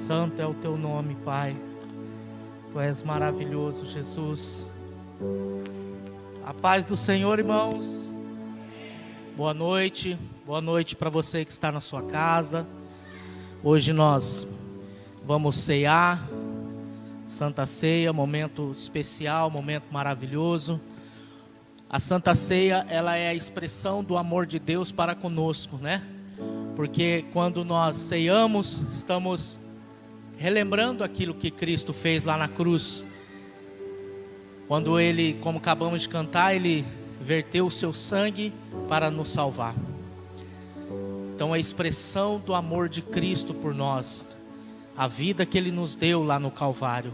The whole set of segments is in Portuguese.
Santo é o teu nome, Pai. Tu és maravilhoso, Jesus. A paz do Senhor, irmãos. Boa noite para você que está na sua casa. Hoje nós vamos cear, Santa Ceia, momento especial, momento maravilhoso. A Santa Ceia, ela é a expressão do amor de Deus para conosco, né? Porque quando nós ceiamos, estamos relembrando aquilo que Cristo fez lá na cruz. Quando Ele, como acabamos de cantar, Ele verteu o seu sangue para nos salvar. Então é a expressão do amor de Cristo por nós, a vida que Ele nos deu lá no Calvário.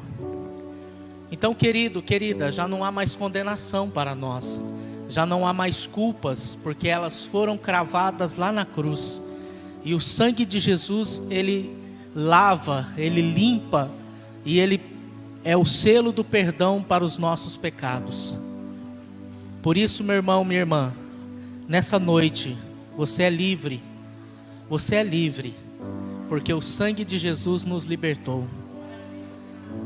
Então, querido, querida, já não há mais condenação para nós, já não há mais culpas, porque elas foram cravadas lá na cruz. E o sangue de Jesus, Ele lava, Ele limpa, e Ele é o selo do perdão para os nossos pecados. Por isso, meu irmão, minha irmã, nessa noite, você é livre, porque o sangue de Jesus nos libertou.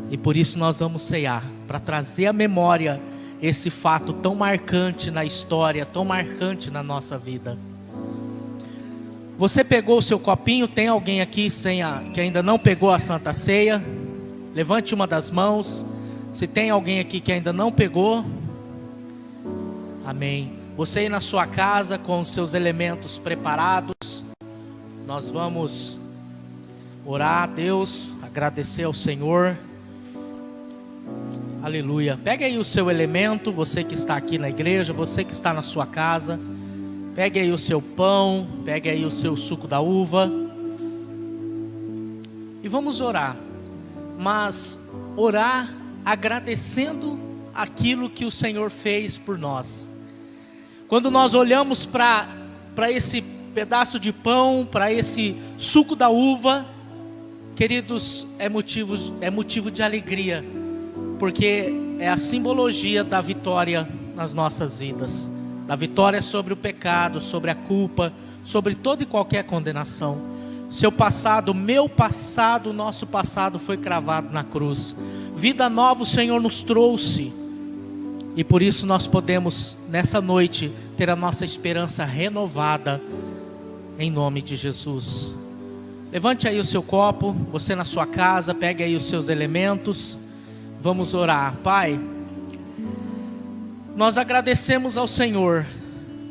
E por isso nós vamos ceiar, para trazer à memória esse fato tão marcante na história, tão marcante na nossa vida. Você pegou o seu copinho? Tem alguém aqui que ainda não pegou a Santa Ceia? Levante uma das mãos. Se tem alguém aqui que ainda não pegou, amém. Você aí na sua casa com os seus elementos preparados, nós vamos orar a Deus, agradecer ao Senhor. Aleluia. Pega aí o seu elemento, você que está aqui na igreja, você que está na sua casa. Pegue aí o seu pão, pegue aí o seu suco da uva. E vamos orar. Mas orar agradecendo aquilo que o Senhor fez por nós. Quando nós olhamos para esse pedaço de pão, para esse suco da uva, queridos, é motivo de alegria, porque é a simbologia da vitória nas nossas vidas, da vitória sobre o pecado, sobre a culpa, sobre toda e qualquer condenação. Seu passado, meu passado, nosso passado foi cravado na cruz. Vida nova o Senhor nos trouxe, e por isso nós podemos nessa noite ter a nossa esperança renovada em nome de Jesus. Levante aí o seu copo, você na sua casa, pegue aí os seus elementos. Vamos orar. Pai, nós agradecemos ao Senhor,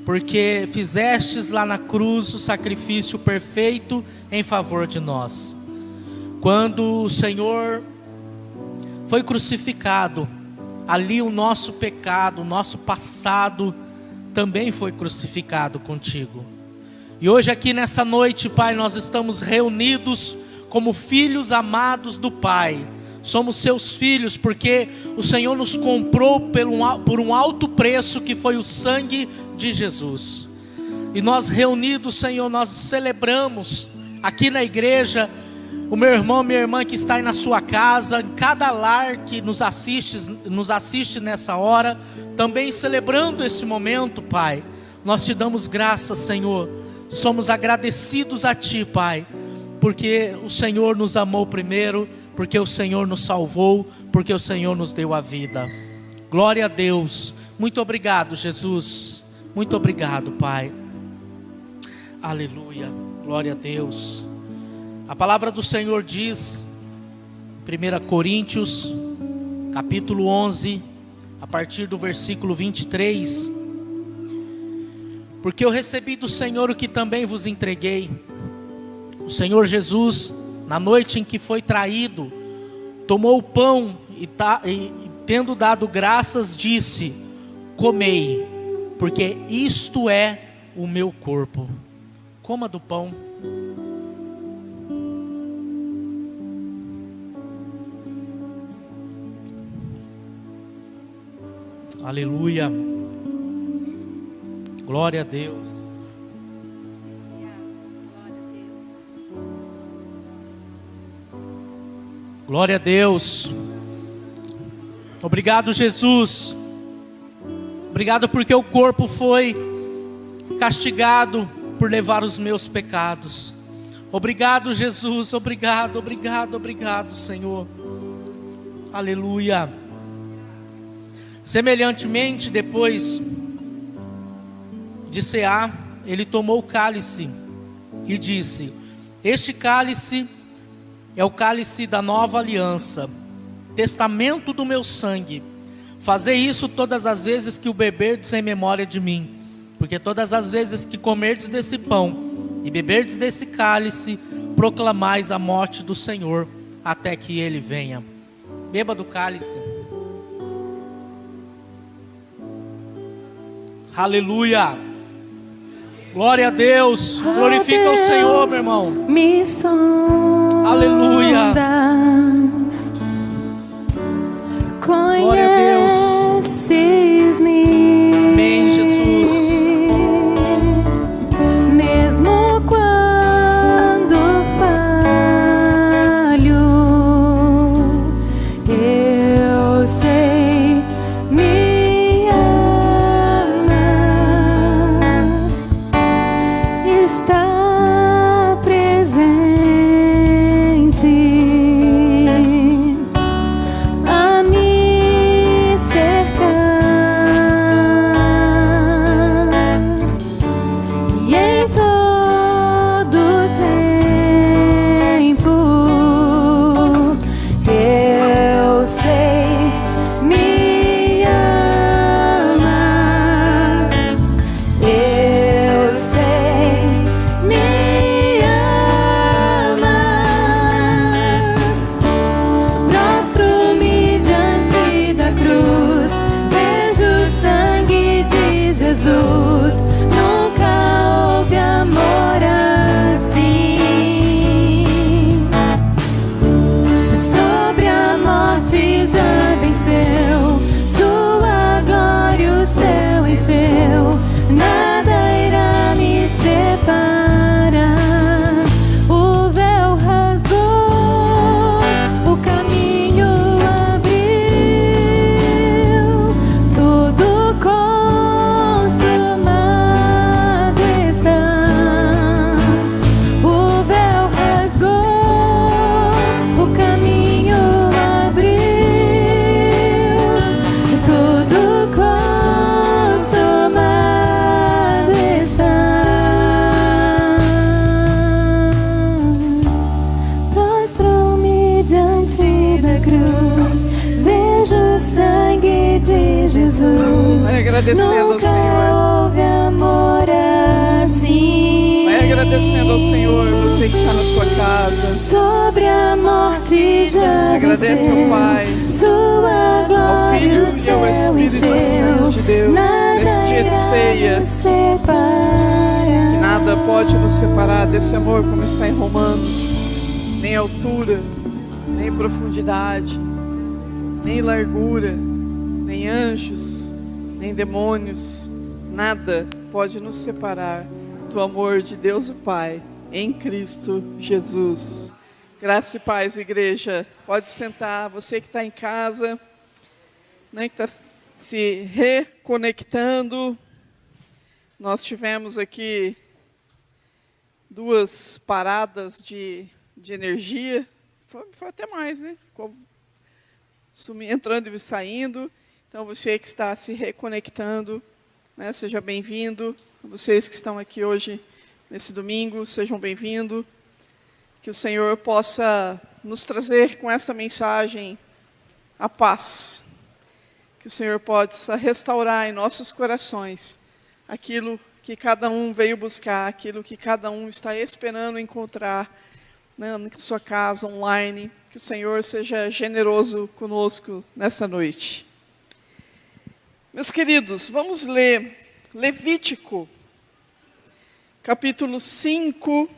porque fizestes lá na cruz o sacrifício perfeito em favor de nós. Quando o Senhor foi crucificado, ali o nosso pecado, o nosso passado também foi crucificado contigo. E hoje aqui nessa noite, Pai, nós estamos reunidos como filhos amados do Pai. Somos seus filhos porque o Senhor nos comprou por um alto preço, que foi o sangue de Jesus. E nós reunidos, Senhor, nós celebramos aqui na igreja, o meu irmão, minha irmã que está aí na sua casa, em cada lar que nos assiste nessa hora, também celebrando esse momento, Pai. Nós te damos graças, Senhor. Somos agradecidos a Ti, Pai, porque o Senhor nos amou primeiro, porque o Senhor nos salvou, porque o Senhor nos deu a vida. Glória a Deus. Muito obrigado, Jesus. Muito obrigado, Pai. Aleluia. Glória a Deus. A palavra do Senhor diz, 1 Coríntios, capítulo 11, a partir do versículo 23. Porque eu recebi do Senhor o que também vos entreguei. O Senhor Jesus, na noite em que foi traído, tomou o pão e tendo dado graças, disse: comei, porque isto é o meu corpo. Coma do pão. Aleluia. Glória a Deus. Glória a Deus. Obrigado, Jesus. Obrigado porque o corpo foi castigado por levar os meus pecados. Obrigado, Jesus. Obrigado, obrigado, obrigado, Senhor. Aleluia. Semelhantemente, depois de cear, ele tomou o cálice e disse: este cálice é o cálice da nova aliança, testamento do meu sangue. Fazei isso todas as vezes que o beberdes em memória de mim. Porque todas as vezes que comerdes desse pão e beberdes desse cálice, proclamais a morte do Senhor até que Ele venha. Beba do cálice. Aleluia. Glória a Deus. Glorifica o Senhor, meu irmão. Me sondas, Aleluia. Glória a Deus. Conheces-me. Amém, Jesus. Mesmo quando falho, eu sei, me amas. Está presente a me cercar, e em todo tempo eu sei, me amas. Eu sei, me amas. Prostro-me diante da cruz, vejo o sangue de Jesus. Nunca houve amor assim. Sobre a morte já venceu, sua glória o céu encheu. Nada irá me separar. O véu rasgou, o caminho abriu, tudo consumado está. O véu rasgou, o caminho abriu, tudo consumado está. Prostro-me diante da cruz, vejo o sangue de Jesus. Vai agradecendo ao Nunca Senhor. houve amor assim. Vai agradecendo ao Senhor, você que está na sua casa. Sobre a morte já Agradece ao venceu, Pai, sua ao glória Filho o e ao céu Espírito Santo encheu. de Deus. Nada Nesse dia de irá ceia, me separar. que nada pode nos separar desse amor, como está em Romanos. Nem altura, nem profundidade, nem largura, nem anjos, nem demônios. Nada pode nos separar do amor de Deus o Pai em Cristo Jesus. Graça e paz, igreja. Pode sentar, você que está em casa, né, que está se reconectando. Nós tivemos aqui 2 paradas de energia. Foi até mais, né? Ficou entrando e saindo. Então, você que está se reconectando, né, seja bem-vindo. Vocês que estão aqui hoje, nesse domingo, sejam bem-vindos. Que o Senhor possa nos trazer com esta mensagem a paz. Que o Senhor possa restaurar em nossos corações aquilo que cada um veio buscar, aquilo que cada um está esperando encontrar, né, na sua casa, online. Que o Senhor seja generoso conosco nessa noite. Meus queridos, vamos ler Levítico, capítulo 5,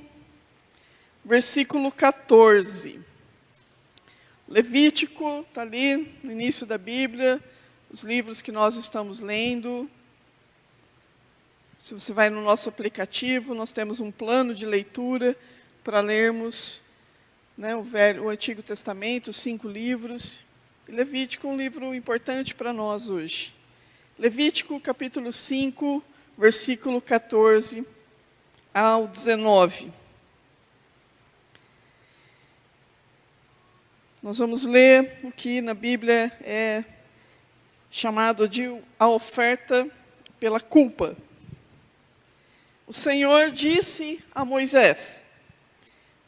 versículo 14. Levítico está ali no início da Bíblia, os livros que nós estamos lendo. Se você vai no nosso aplicativo, nós temos um plano de leitura para lermos, né, o Antigo Testamento, os 5 livros. E Levítico é um livro importante para nós hoje. Levítico, capítulo 5, versículo 14 ao 19. nós vamos ler o que na Bíblia é chamado de a oferta pela culpa. O Senhor disse a Moisés: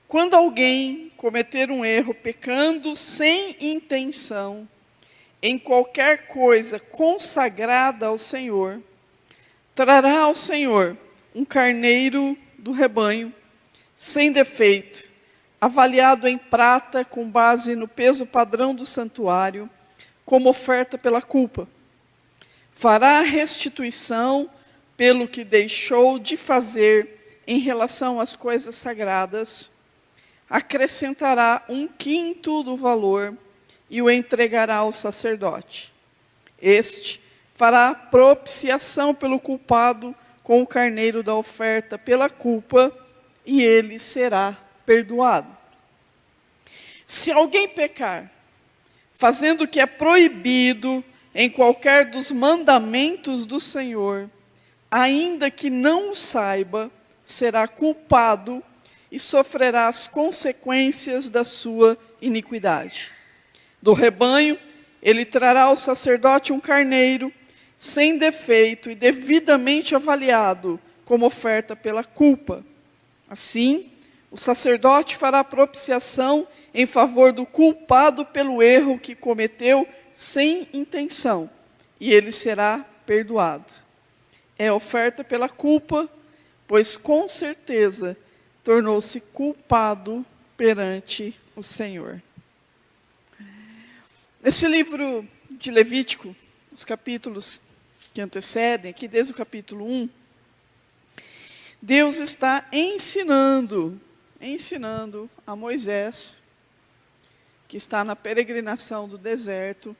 quando alguém cometer um erro pecando sem intenção em qualquer coisa consagrada ao Senhor, trará ao Senhor um carneiro do rebanho, sem defeito, avaliado em prata com base no peso padrão do santuário, como oferta pela culpa. Fará restituição pelo que deixou de fazer em relação às coisas sagradas, acrescentará 1/5 do valor e o entregará ao sacerdote. Este fará propiciação pelo culpado com o carneiro da oferta pela culpa, e ele será perdoado. Se alguém pecar, fazendo o que é proibido em qualquer dos mandamentos do Senhor, ainda que não o saiba, será culpado e sofrerá as consequências da sua iniquidade. Do rebanho, ele trará ao sacerdote um carneiro, sem defeito e devidamente avaliado, como oferta pela culpa. Assim, o sacerdote fará propiciação em favor do culpado pelo erro que cometeu sem intenção, e ele será perdoado. É oferta pela culpa, pois com certeza tornou-se culpado perante o Senhor. Nesse livro de Levítico, os capítulos que antecedem, aqui desde o capítulo 1, Deus está ensinando a Moisés, que está na peregrinação do deserto,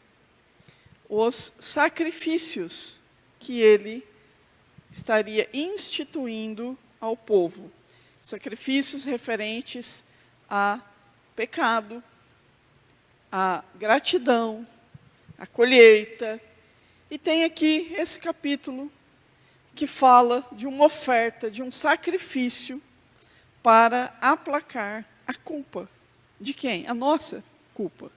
os sacrifícios que ele estaria instituindo ao povo. Sacrifícios referentes a pecado, a gratidão, a colheita. E tem aqui esse capítulo que fala de uma oferta, de um sacrifício para aplacar a culpa. De quem? A nossa culpa.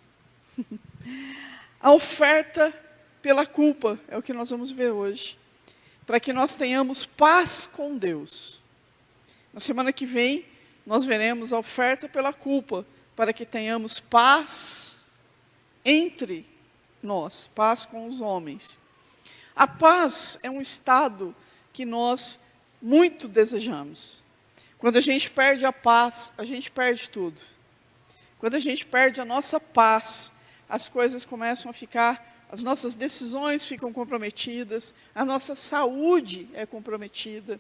A oferta pela culpa é o que nós vamos ver hoje, para que nós tenhamos paz com Deus. Na semana que vem, nós veremos a oferta pela culpa, para que tenhamos paz entre nós, paz com os homens. A paz é um estado que nós muito desejamos. Quando a gente perde a paz, a gente perde tudo. Quando a gente perde a nossa paz, as coisas começam a ficar, as nossas decisões ficam comprometidas, a nossa saúde é comprometida.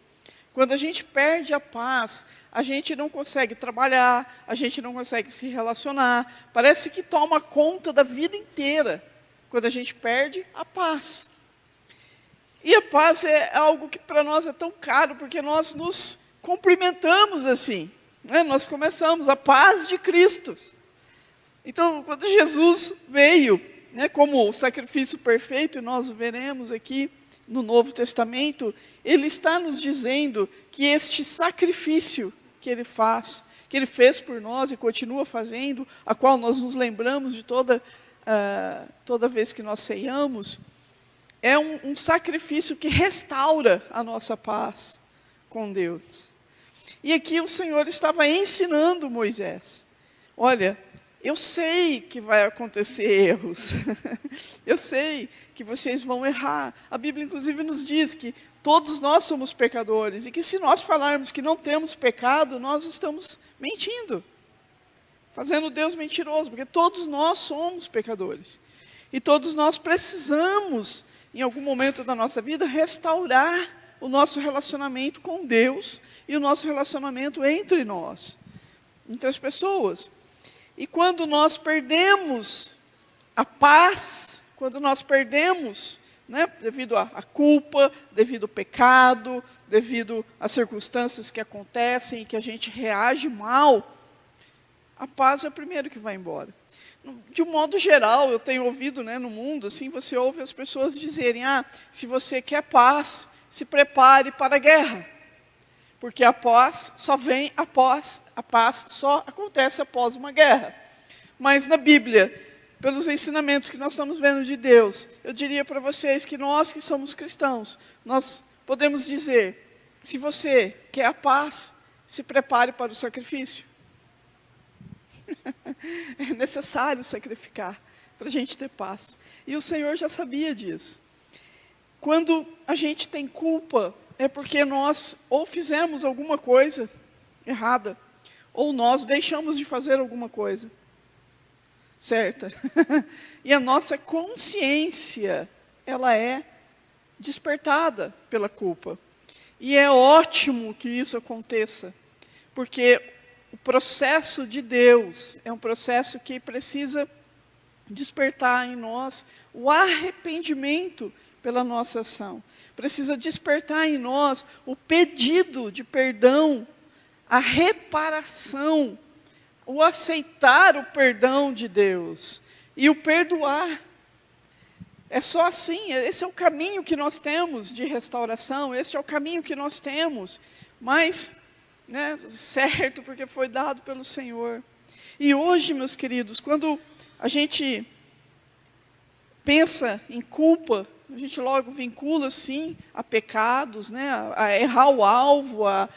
Quando a gente perde a paz, a gente não consegue trabalhar, a gente não consegue se relacionar, parece que toma conta da vida inteira, quando a gente perde a paz. E a paz é algo que para nós é tão caro, porque nós nos cumprimentamos assim, né? Nós começamos a paz de Cristo. Então, quando Jesus veio, né, como o sacrifício perfeito, e nós o veremos aqui no Novo Testamento, ele está nos dizendo que este sacrifício que ele faz, que ele fez por nós e continua fazendo, a qual nós nos lembramos de toda vez que nós ceiamos, é um sacrifício que restaura a nossa paz com Deus. E aqui o Senhor estava ensinando Moisés: olha, eu sei que vai acontecer erros, eu sei que vocês vão errar. A Bíblia inclusive nos diz que todos nós somos pecadores, e que se nós falarmos que não temos pecado, nós estamos mentindo, fazendo Deus mentiroso, porque todos nós somos pecadores. E todos nós precisamos, em algum momento da nossa vida, restaurar o nosso relacionamento com Deus e o nosso relacionamento entre nós, entre as pessoas. E quando nós perdemos a paz, quando nós perdemos, né, devido à culpa, devido ao pecado, devido às circunstâncias que acontecem e que a gente reage mal, a paz é o primeiro que vai embora. De um modo geral, eu tenho ouvido, né, no mundo, assim, você ouve as pessoas dizerem: se você quer paz, se prepare para a guerra, porque a paz só vem após, a paz só acontece após uma guerra. Mas na Bíblia, pelos ensinamentos que nós estamos vendo de Deus, eu diria para vocês que nós que somos cristãos, nós podemos dizer, se você quer a paz, se prepare para o sacrifício. É necessário sacrificar para a gente ter paz. E o Senhor já sabia disso. Quando a gente tem culpa, é porque nós ou fizemos alguma coisa errada, ou nós deixamos de fazer alguma coisa certa. E a nossa consciência, ela é despertada pela culpa. E é ótimo que isso aconteça, porque o processo de Deus é um processo que precisa despertar em nós o arrependimento pela nossa ação. Precisa despertar em nós o pedido de perdão, a reparação, o aceitar o perdão de Deus e o perdoar. É só assim, esse é o caminho que nós temos de restauração, esse é o caminho que nós temos, mas, certo, porque foi dado pelo Senhor. E hoje, meus queridos, quando a gente pensa em culpa, a gente logo vincula, sim, a pecados, a errar o alvo, a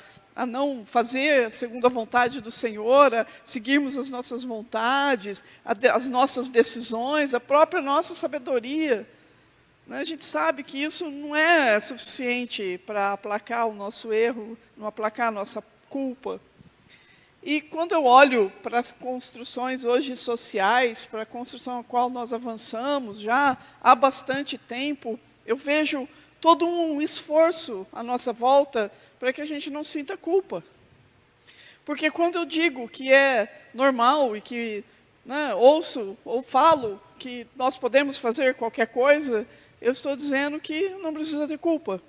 não fazer segundo a vontade do Senhor, a seguirmos as nossas vontades, as nossas decisões, a própria nossa sabedoria. A gente sabe que isso não é suficiente para aplacar o nosso erro, não aplacar a nossa culpa. E quando eu olho para as construções hoje sociais, para a construção a qual nós avançamos já há bastante tempo, eu vejo todo um esforço à nossa volta para que a gente não sinta culpa. Porque quando eu digo que é normal e que ouço ou falo que nós podemos fazer qualquer coisa, eu estou dizendo que não precisa ter culpa.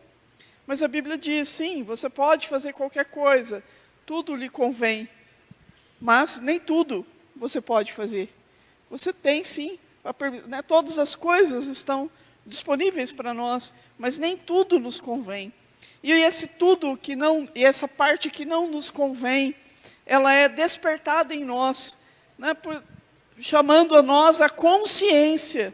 Mas a Bíblia diz, sim, você pode fazer qualquer coisa, tudo lhe convém. Mas nem tudo você pode fazer. Você tem sim, todas as coisas estão disponíveis para nós, mas nem tudo nos convém. E esse tudo que não, e essa parte que não nos convém, ela é despertada em nós, chamando a nós a consciência.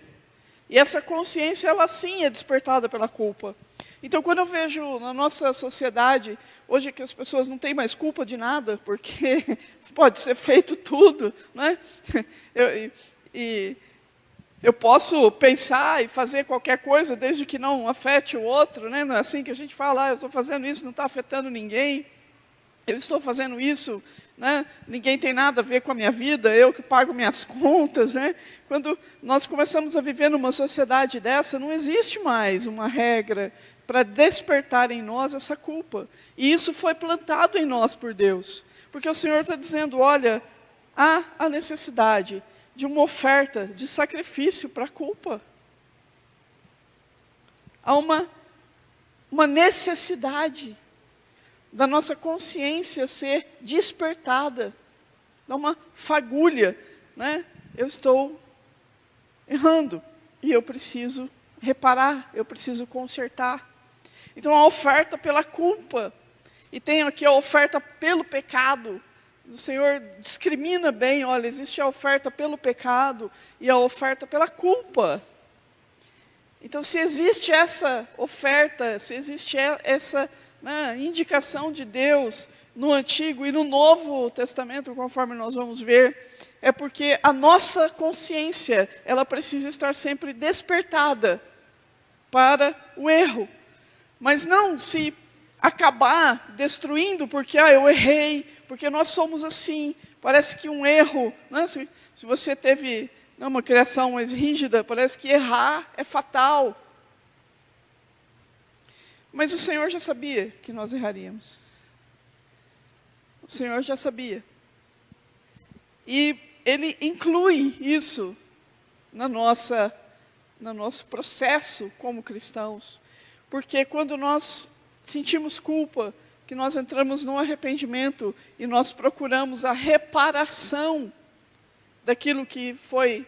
E essa consciência, ela sim é despertada pela culpa. Então, quando eu vejo na nossa sociedade, hoje que as pessoas não têm mais culpa de nada, porque pode ser feito tudo, eu posso pensar e fazer qualquer coisa, desde que não afete o outro, não é assim que a gente fala, eu estou fazendo isso, não está afetando ninguém, eu estou fazendo isso, ninguém tem nada a ver com a minha vida, eu que pago minhas contas. Quando nós começamos a viver numa sociedade dessa, não existe mais uma regra para despertar em nós essa culpa. E isso foi plantado em nós por Deus. Porque o Senhor está dizendo, olha, há a necessidade de uma oferta de sacrifício para a culpa. Há uma necessidade da nossa consciência ser despertada. Dá uma fagulha, eu estou errando e eu preciso reparar, eu preciso consertar. Então, a oferta pela culpa, e tem aqui a oferta pelo pecado. O Senhor discrimina bem, olha, existe a oferta pelo pecado e a oferta pela culpa. Então, se existe essa oferta, se existe essa indicação de Deus no Antigo e no Novo Testamento, conforme nós vamos ver, é porque a nossa consciência, ela precisa estar sempre despertada para o erro. Mas não se acabar destruindo porque eu errei, porque nós somos assim. Parece que um erro, se você teve uma criação mais rígida, parece que errar é fatal. Mas o Senhor já sabia que nós erraríamos. O Senhor já sabia. E Ele inclui isso no nosso processo como cristãos. Porque quando nós sentimos culpa, que nós entramos no arrependimento e nós procuramos a reparação daquilo que foi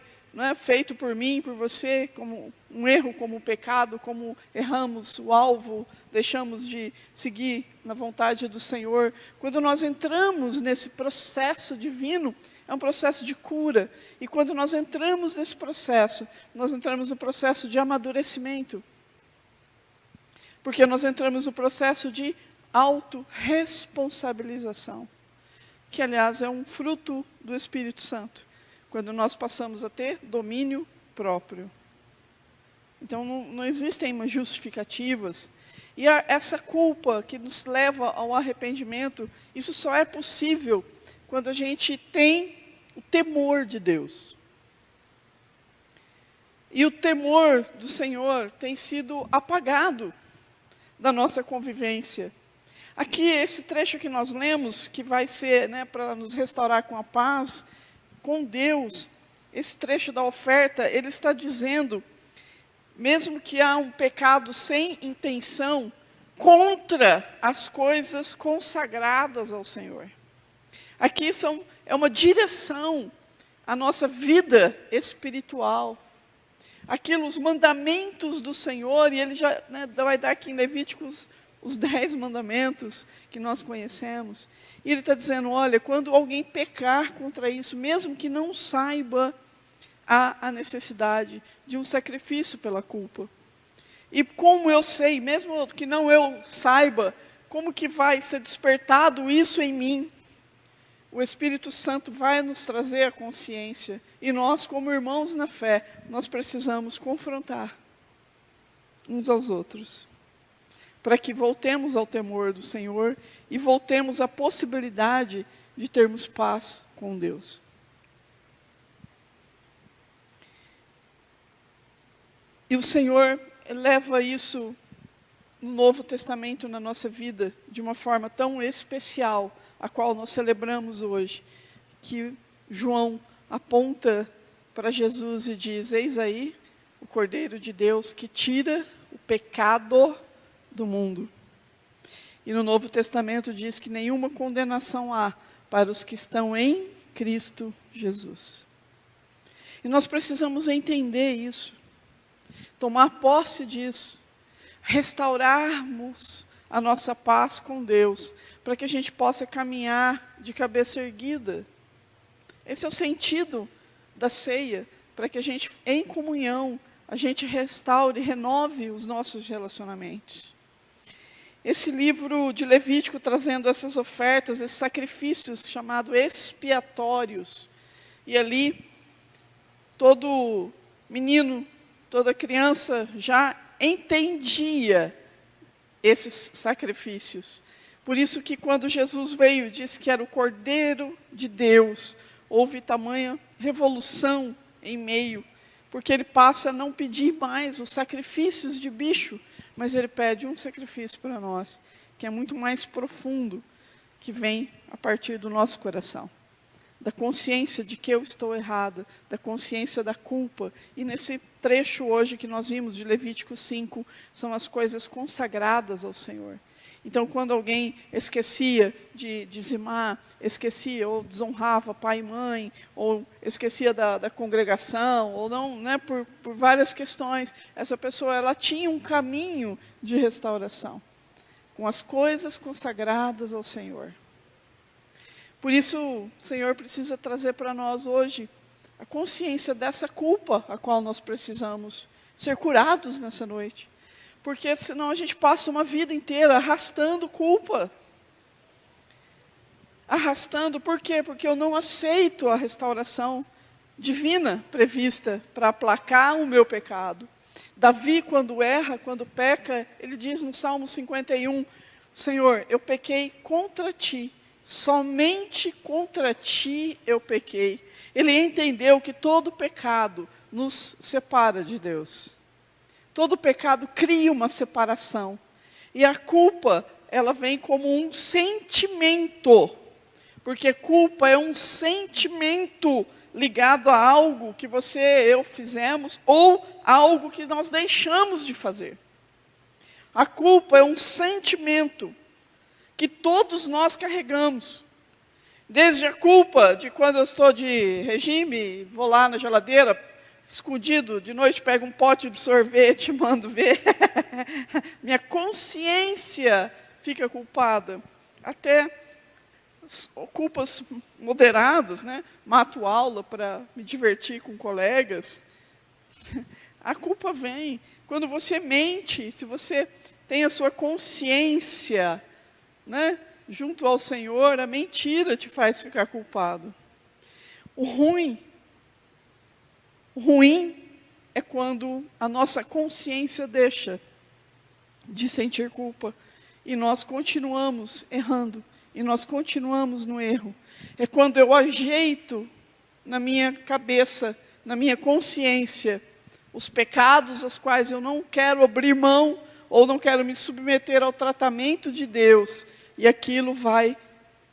feito por mim, por você, como um erro, como um pecado, como erramos o alvo, deixamos de seguir na vontade do Senhor. Quando nós entramos nesse processo divino, É um processo de cura. E quando nós entramos nesse processo, nós entramos no processo de amadurecimento. Porque nós entramos no processo de autorresponsabilização. Que, aliás, é um fruto do Espírito Santo. Quando nós passamos a ter domínio próprio. Então, não existem mais justificativas. E essa culpa que nos leva ao arrependimento, isso só é possível quando a gente tem o temor de Deus. E o temor do Senhor tem sido apagado da nossa convivência. Aqui, esse trecho que nós lemos, que vai ser, para nos restaurar com a paz, com Deus, esse trecho da oferta, ele está dizendo, mesmo que há um pecado sem intenção, contra as coisas consagradas ao Senhor. Aqui é uma direção à nossa vida espiritual. Aquilo, os mandamentos do Senhor, e ele já vai dar aqui em Levíticos os 10 mandamentos que nós conhecemos. E ele está dizendo, olha, quando alguém pecar contra isso, mesmo que não saiba, há a necessidade de um sacrifício pela culpa. E como eu sei, mesmo que não eu saiba, como que vai ser despertado isso em mim? O Espírito Santo vai nos trazer a consciência. E nós, como irmãos na fé, nós precisamos confrontar uns aos outros. Para que voltemos ao temor do Senhor e voltemos à possibilidade de termos paz com Deus. E o Senhor leva isso no Novo Testamento na nossa vida de uma forma tão especial, a qual nós celebramos hoje, que João aponta para Jesus e diz, eis aí o Cordeiro de Deus que tira o pecado do mundo. E no Novo Testamento diz que nenhuma condenação há para os que estão em Cristo Jesus. E nós precisamos entender isso, tomar posse disso, restaurarmos a nossa paz com Deus, para que a gente possa caminhar de cabeça erguida. Esse é o sentido da ceia, para que a gente, em comunhão, a gente restaure, renove os nossos relacionamentos. Esse livro de Levítico, trazendo essas ofertas, esses sacrifícios, chamados expiatórios, e ali, todo menino, toda criança já entendia esses sacrifícios. Por isso que quando Jesus veio, disse que era o Cordeiro de Deus, houve tamanha revolução em meio, porque ele passa a não pedir mais os sacrifícios de bicho, mas ele pede um sacrifício para nós, que é muito mais profundo, que vem a partir do nosso coração. Da consciência de que eu estou errada, da consciência da culpa. E nesse trecho hoje que nós vimos de Levítico 5, são as coisas consagradas ao Senhor. Então, quando alguém esquecia de dizimar, esquecia ou desonrava pai e mãe, ou esquecia da congregação, ou não, por várias questões, essa pessoa ela tinha um caminho de restauração, com as coisas consagradas ao Senhor. Por isso, o Senhor precisa trazer para nós hoje a consciência dessa culpa a qual nós precisamos ser curados nessa noite. Porque senão a gente passa uma vida inteira arrastando culpa. Arrastando, por quê? Porque eu não aceito a restauração divina prevista para aplacar o meu pecado. Davi, quando erra, quando peca, ele diz no Salmo 51, Senhor, eu pequei contra ti, somente contra ti eu pequei. Ele entendeu que todo pecado nos separa de Deus. Todo pecado cria uma separação. E a culpa, ela vem como um sentimento. Porque culpa é um sentimento ligado a algo que você e eu fizemos ou algo que nós deixamos de fazer. A culpa é um sentimento que todos nós carregamos. Desde a culpa de quando eu estou de regime, vou lá na geladeira, escondido, de noite pego um pote de sorvete e mando ver. Minha consciência fica culpada. Até culpas moderadas, né? Mato aula para me divertir com colegas. A culpa vem quando você mente, se você tem a sua consciência, né, junto ao Senhor, a mentira te faz ficar culpado. O ruim é quando a nossa consciência deixa de sentir culpa e nós continuamos errando, e nós continuamos no erro. É quando eu ajeito na minha cabeça, na minha consciência, os pecados aos quais eu não quero abrir mão, ou não quero me submeter ao tratamento de Deus, e aquilo vai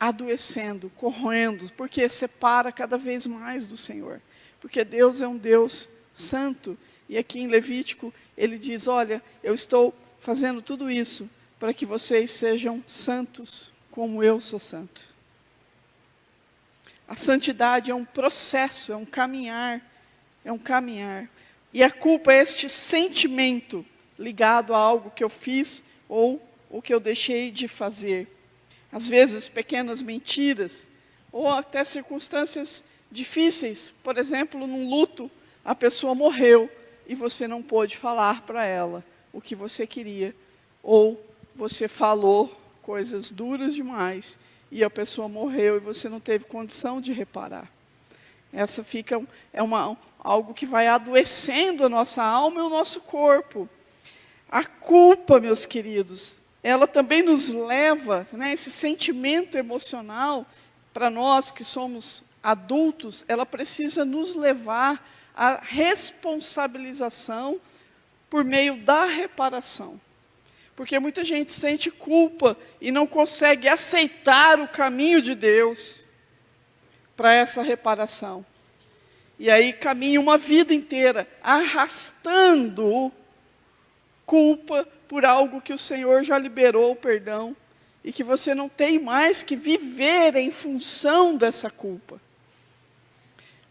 adoecendo, corroendo, porque separa cada vez mais do Senhor. Porque Deus é um Deus santo, e aqui em Levítico ele diz, olha, eu estou fazendo tudo isso para que vocês sejam santos, como eu sou santo. A santidade é um processo, é um caminhar, E a culpa é este sentimento ligado a algo que eu fiz ou o que eu deixei de fazer. Às vezes, pequenas mentiras, ou até circunstâncias difíceis. Por exemplo, num luto, a pessoa morreu e você não pôde falar para ela o que você queria. Ou você falou coisas duras demais e a pessoa morreu e você não teve condição de reparar. Essa algo que vai adoecendo a nossa alma e o nosso corpo. A culpa, meus queridos, ela também nos leva, né, esse sentimento emocional, para nós que somos adultos, ela precisa nos levar à responsabilização por meio da reparação. Porque muita gente sente culpa e não consegue aceitar o caminho de Deus para essa reparação. E aí caminha uma vida inteira arrastando culpa por algo que o Senhor já liberou o perdão e que você não tem mais que viver em função dessa culpa.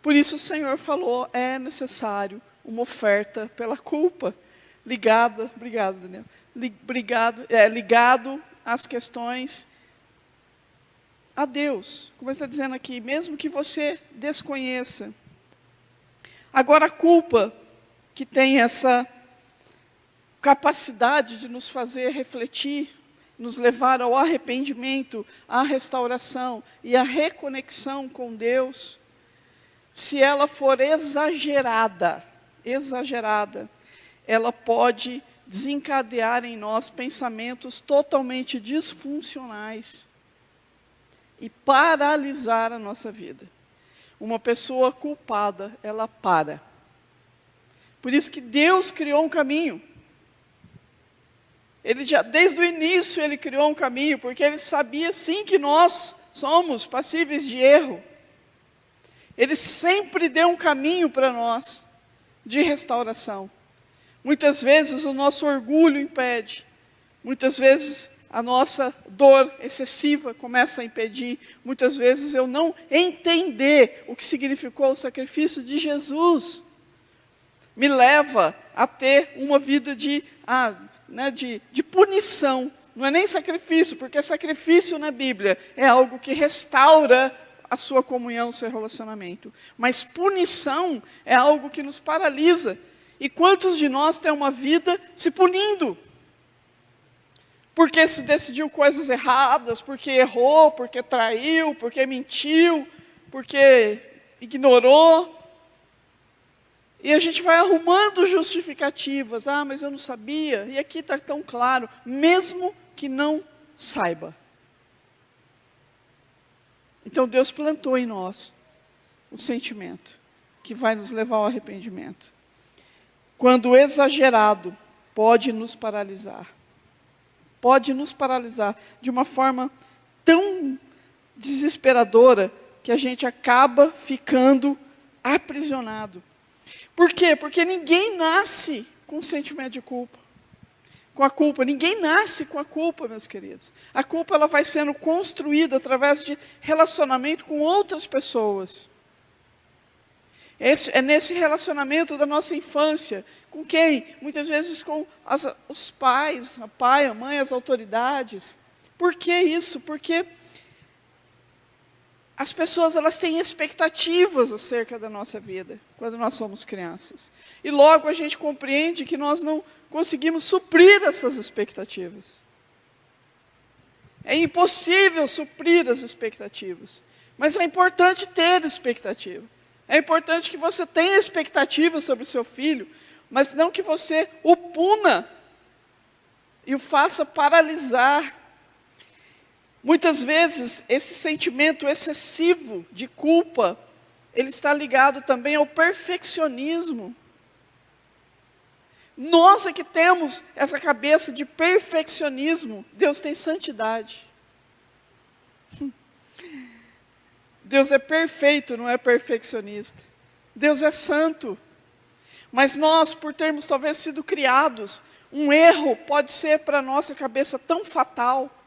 Por isso o Senhor falou, é necessário uma oferta pela culpa, ligado às questões a Deus. Como está dizendo aqui, mesmo que você desconheça. Agora a culpa que tem essa capacidade de nos fazer refletir, nos levar ao arrependimento, à restauração e à reconexão com Deus, se ela for exagerada, ela pode desencadear em nós pensamentos totalmente disfuncionais e paralisar a nossa vida. Uma pessoa culpada, ela para. Por isso que Deus criou um caminho. Ele já, desde o início, Ele criou um caminho, porque Ele sabia sim que nós somos passíveis de erro. Ele sempre deu um caminho para nós, de restauração. Muitas vezes o nosso orgulho impede, muitas vezes a nossa dor excessiva começa a impedir, muitas vezes eu não entender o que significou o sacrifício de Jesus, me leva a ter uma vida de punição. Não é nem sacrifício, porque sacrifício na Bíblia é algo que restaura a sua comunhão, o seu relacionamento. Mas punição é algo que nos paralisa. E quantos de nós têm uma vida se punindo? Porque se decidiu coisas erradas, porque errou, porque traiu, porque mentiu, porque ignorou. E a gente vai arrumando justificativas. Ah, mas eu não sabia. E aqui está tão claro, mesmo que não saiba. Então Deus plantou em nós o sentimento que vai nos levar ao arrependimento. Quando exagerado, pode nos paralisar. Pode nos paralisar de uma forma tão desesperadora que a gente acaba ficando aprisionado. Por quê? Porque ninguém nasce com sentimento de culpa. Com a culpa. Ninguém nasce com a culpa, meus queridos. A culpa ela vai sendo construída através de relacionamento com outras pessoas. É nesse relacionamento da nossa infância. Com quem? Muitas vezes com os pais, a mãe, as autoridades. Por que isso? Porque As pessoas, elas têm expectativas acerca da nossa vida, quando nós somos crianças. E logo a gente compreende que nós não conseguimos suprir essas expectativas. É impossível suprir as expectativas. Mas é importante ter expectativa. É importante que você tenha expectativa sobre o seu filho, mas não que você o puna e o faça paralisar. Muitas vezes, esse sentimento excessivo de culpa, ele está ligado também ao perfeccionismo. Nós é que temos essa cabeça de perfeccionismo. Deus tem santidade. Deus é perfeito, não é perfeccionista. Deus é santo. Mas nós, por termos talvez sido criados, um erro pode ser para a nossa cabeça tão fatal.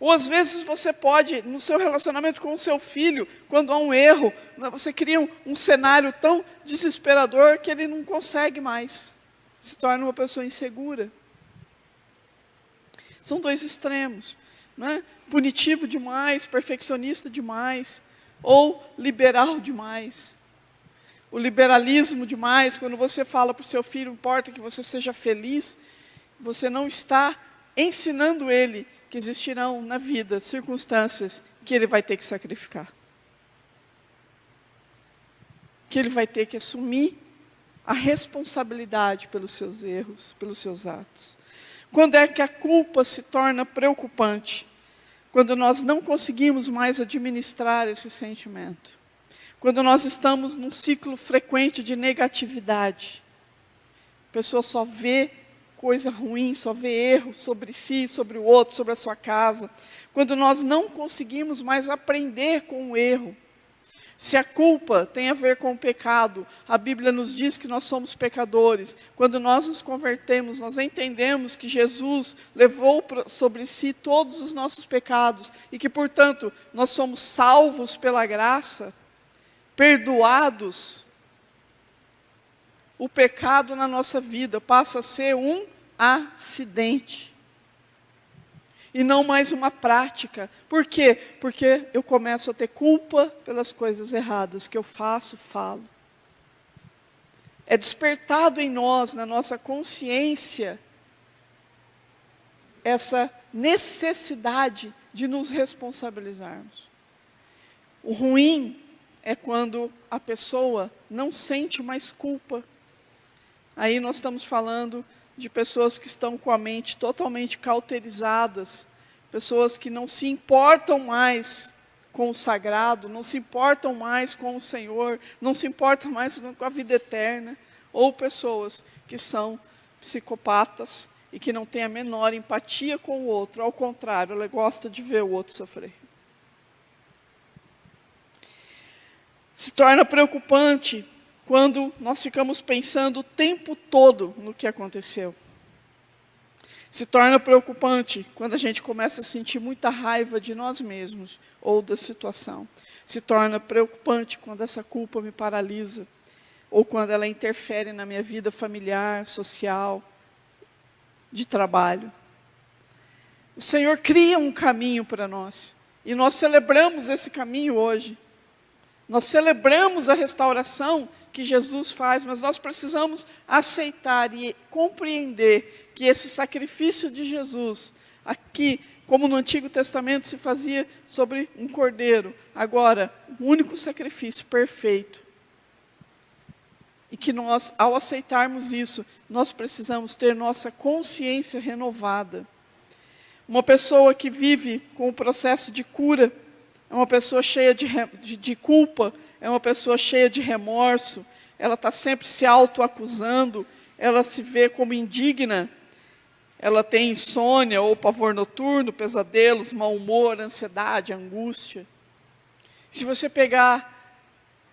Ou às vezes você pode, no seu relacionamento com o seu filho, quando há um erro, você cria um cenário tão desesperador que ele não consegue mais. Se torna uma pessoa insegura. São dois extremos, não é? Punitivo demais, perfeccionista demais, ou liberal demais. O liberalismo demais, quando você fala para o seu filho, importa que você seja feliz, você não está ensinando ele que existirão na vida circunstâncias que ele vai ter que sacrificar. Que ele vai ter que assumir a responsabilidade pelos seus erros, pelos seus atos. Quando é que a culpa se torna preocupante? Quando nós não conseguimos mais administrar esse sentimento. Quando nós estamos num ciclo frequente de negatividade. A pessoa só vê coisa ruim, só vê erro sobre si, sobre o outro, sobre a sua casa. Quando nós não conseguimos mais aprender com o erro. Se a culpa tem a ver com o pecado, a Bíblia nos diz que nós somos pecadores. Quando nós nos convertemos, nós entendemos que Jesus levou sobre si todos os nossos pecados e que, portanto, nós somos salvos pela graça, perdoados. O pecado na nossa vida passa a ser um acidente. E não mais uma prática. Por quê? Porque eu começo a ter culpa pelas coisas erradas que eu faço, falo. É despertado em nós, na nossa consciência, essa necessidade de nos responsabilizarmos. O ruim é quando a pessoa não sente mais culpa. Aí nós estamos falando de pessoas que estão com a mente totalmente cauterizadas, pessoas que não se importam mais com o sagrado, não se importam mais com o Senhor, não se importam mais com a vida eterna, ou pessoas que são psicopatas e que não têm a menor empatia com o outro, ao contrário, ela gosta de ver o outro sofrer. Se torna preocupante quando nós ficamos pensando o tempo todo no que aconteceu. Se torna preocupante quando a gente começa a sentir muita raiva de nós mesmos ou da situação. Se torna preocupante quando essa culpa me paralisa ou quando ela interfere na minha vida familiar, social, de trabalho. O Senhor cria um caminho para nós e nós celebramos esse caminho hoje. Nós celebramos a restauração que Jesus faz, mas nós precisamos aceitar e compreender que esse sacrifício de Jesus, aqui, como no Antigo Testamento se fazia sobre um cordeiro, agora, um único sacrifício perfeito. E que nós, ao aceitarmos isso, nós precisamos ter nossa consciência renovada. Uma pessoa que vive com o processo de cura, é uma pessoa cheia de culpa, é uma pessoa cheia de remorso, ela está sempre se autoacusando, ela se vê como indigna, ela tem insônia ou pavor noturno, pesadelos, mau humor, ansiedade, angústia. Se você pegar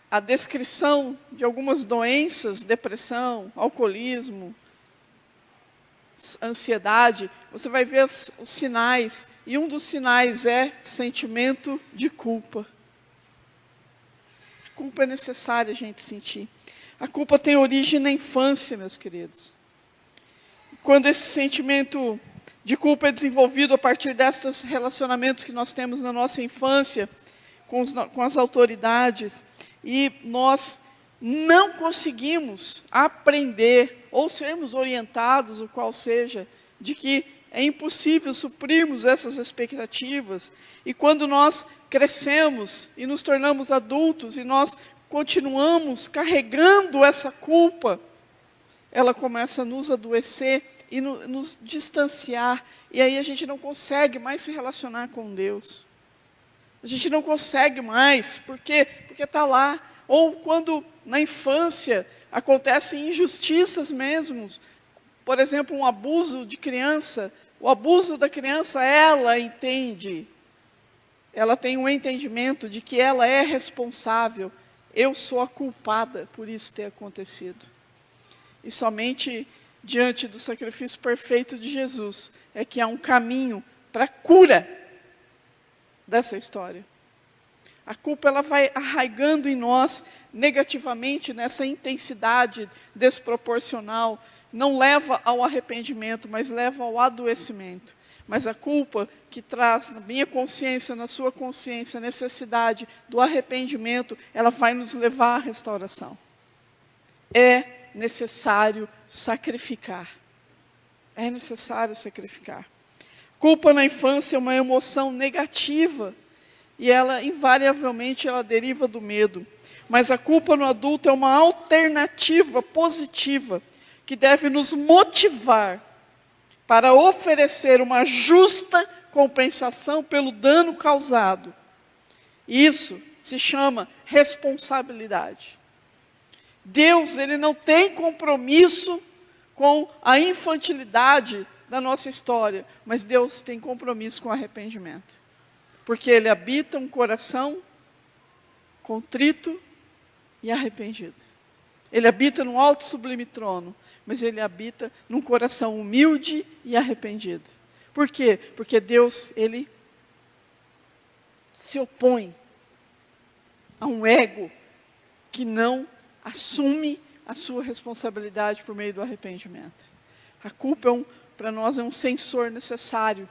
a descrição de algumas doenças, depressão, alcoolismo, ansiedade, você vai ver os sinais, e um dos sinais é sentimento de culpa. A culpa é necessária a gente sentir. A culpa tem origem na infância, meus queridos. Quando esse sentimento de culpa é desenvolvido a partir desses relacionamentos que nós temos na nossa infância, com as autoridades, e nós não conseguimos aprender ou sermos orientados, o qual seja, de que é impossível suprirmos essas expectativas. E quando nós crescemos e nos tornamos adultos e nós continuamos carregando essa culpa, ela começa a nos adoecer e nos distanciar. E aí a gente não consegue mais se relacionar com Deus. A gente não consegue mais. Por quê? Porque está lá. Ou quando na infância acontecem injustiças mesmo. Por exemplo, um abuso de criança. O abuso da criança, ela entende. Ela tem um entendimento de que ela é responsável. Eu sou a culpada por isso ter acontecido. E somente diante do sacrifício perfeito de Jesus é que há um caminho para a cura dessa história. A culpa ela vai arraigando em nós negativamente, nessa intensidade desproporcional. Não leva ao arrependimento, mas leva ao adoecimento. Mas a culpa que traz na minha consciência, na sua consciência, a necessidade do arrependimento, ela vai nos levar à restauração. É necessário sacrificar. É necessário sacrificar. Culpa na infância é uma emoção negativa. E ela, invariavelmente, ela deriva do medo. Mas a culpa no adulto é uma alternativa positiva, que deve nos motivar para oferecer uma justa compensação pelo dano causado. Isso se chama responsabilidade. Deus, ele não tem compromisso com a infantilidade da nossa história, mas Deus tem compromisso com o arrependimento. Porque Ele habita um coração contrito e arrependido. Ele habita num alto e sublime trono, mas Ele habita num coração humilde e arrependido. Por quê? Porque Deus, Ele se opõe a um ego que não assume a sua responsabilidade por meio do arrependimento. A culpa para nós é um sensor necessário,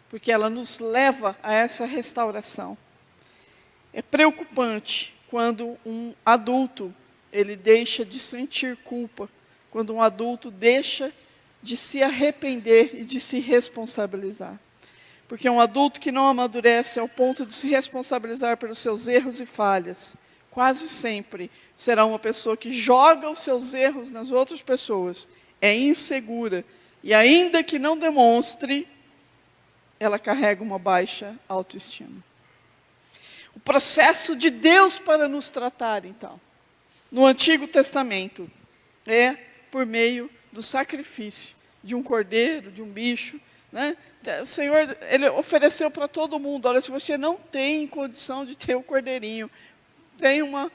porque ela nos leva a essa restauração. É preocupante quando um adulto ele deixa de sentir culpa, quando um adulto deixa de se arrepender e de se responsabilizar. Porque um adulto que não amadurece ao ponto de se responsabilizar pelos seus erros e falhas, quase sempre será uma pessoa que joga os seus erros nas outras pessoas, é insegura, e ainda que não demonstre, ela carrega uma baixa autoestima. O processo de Deus para nos tratar, então, no Antigo Testamento, é por meio do sacrifício de um cordeiro, de um bicho, né? O Senhor, Ele ofereceu para todo mundo, olha, se você não tem condição de ter o cordeirinho, tem uma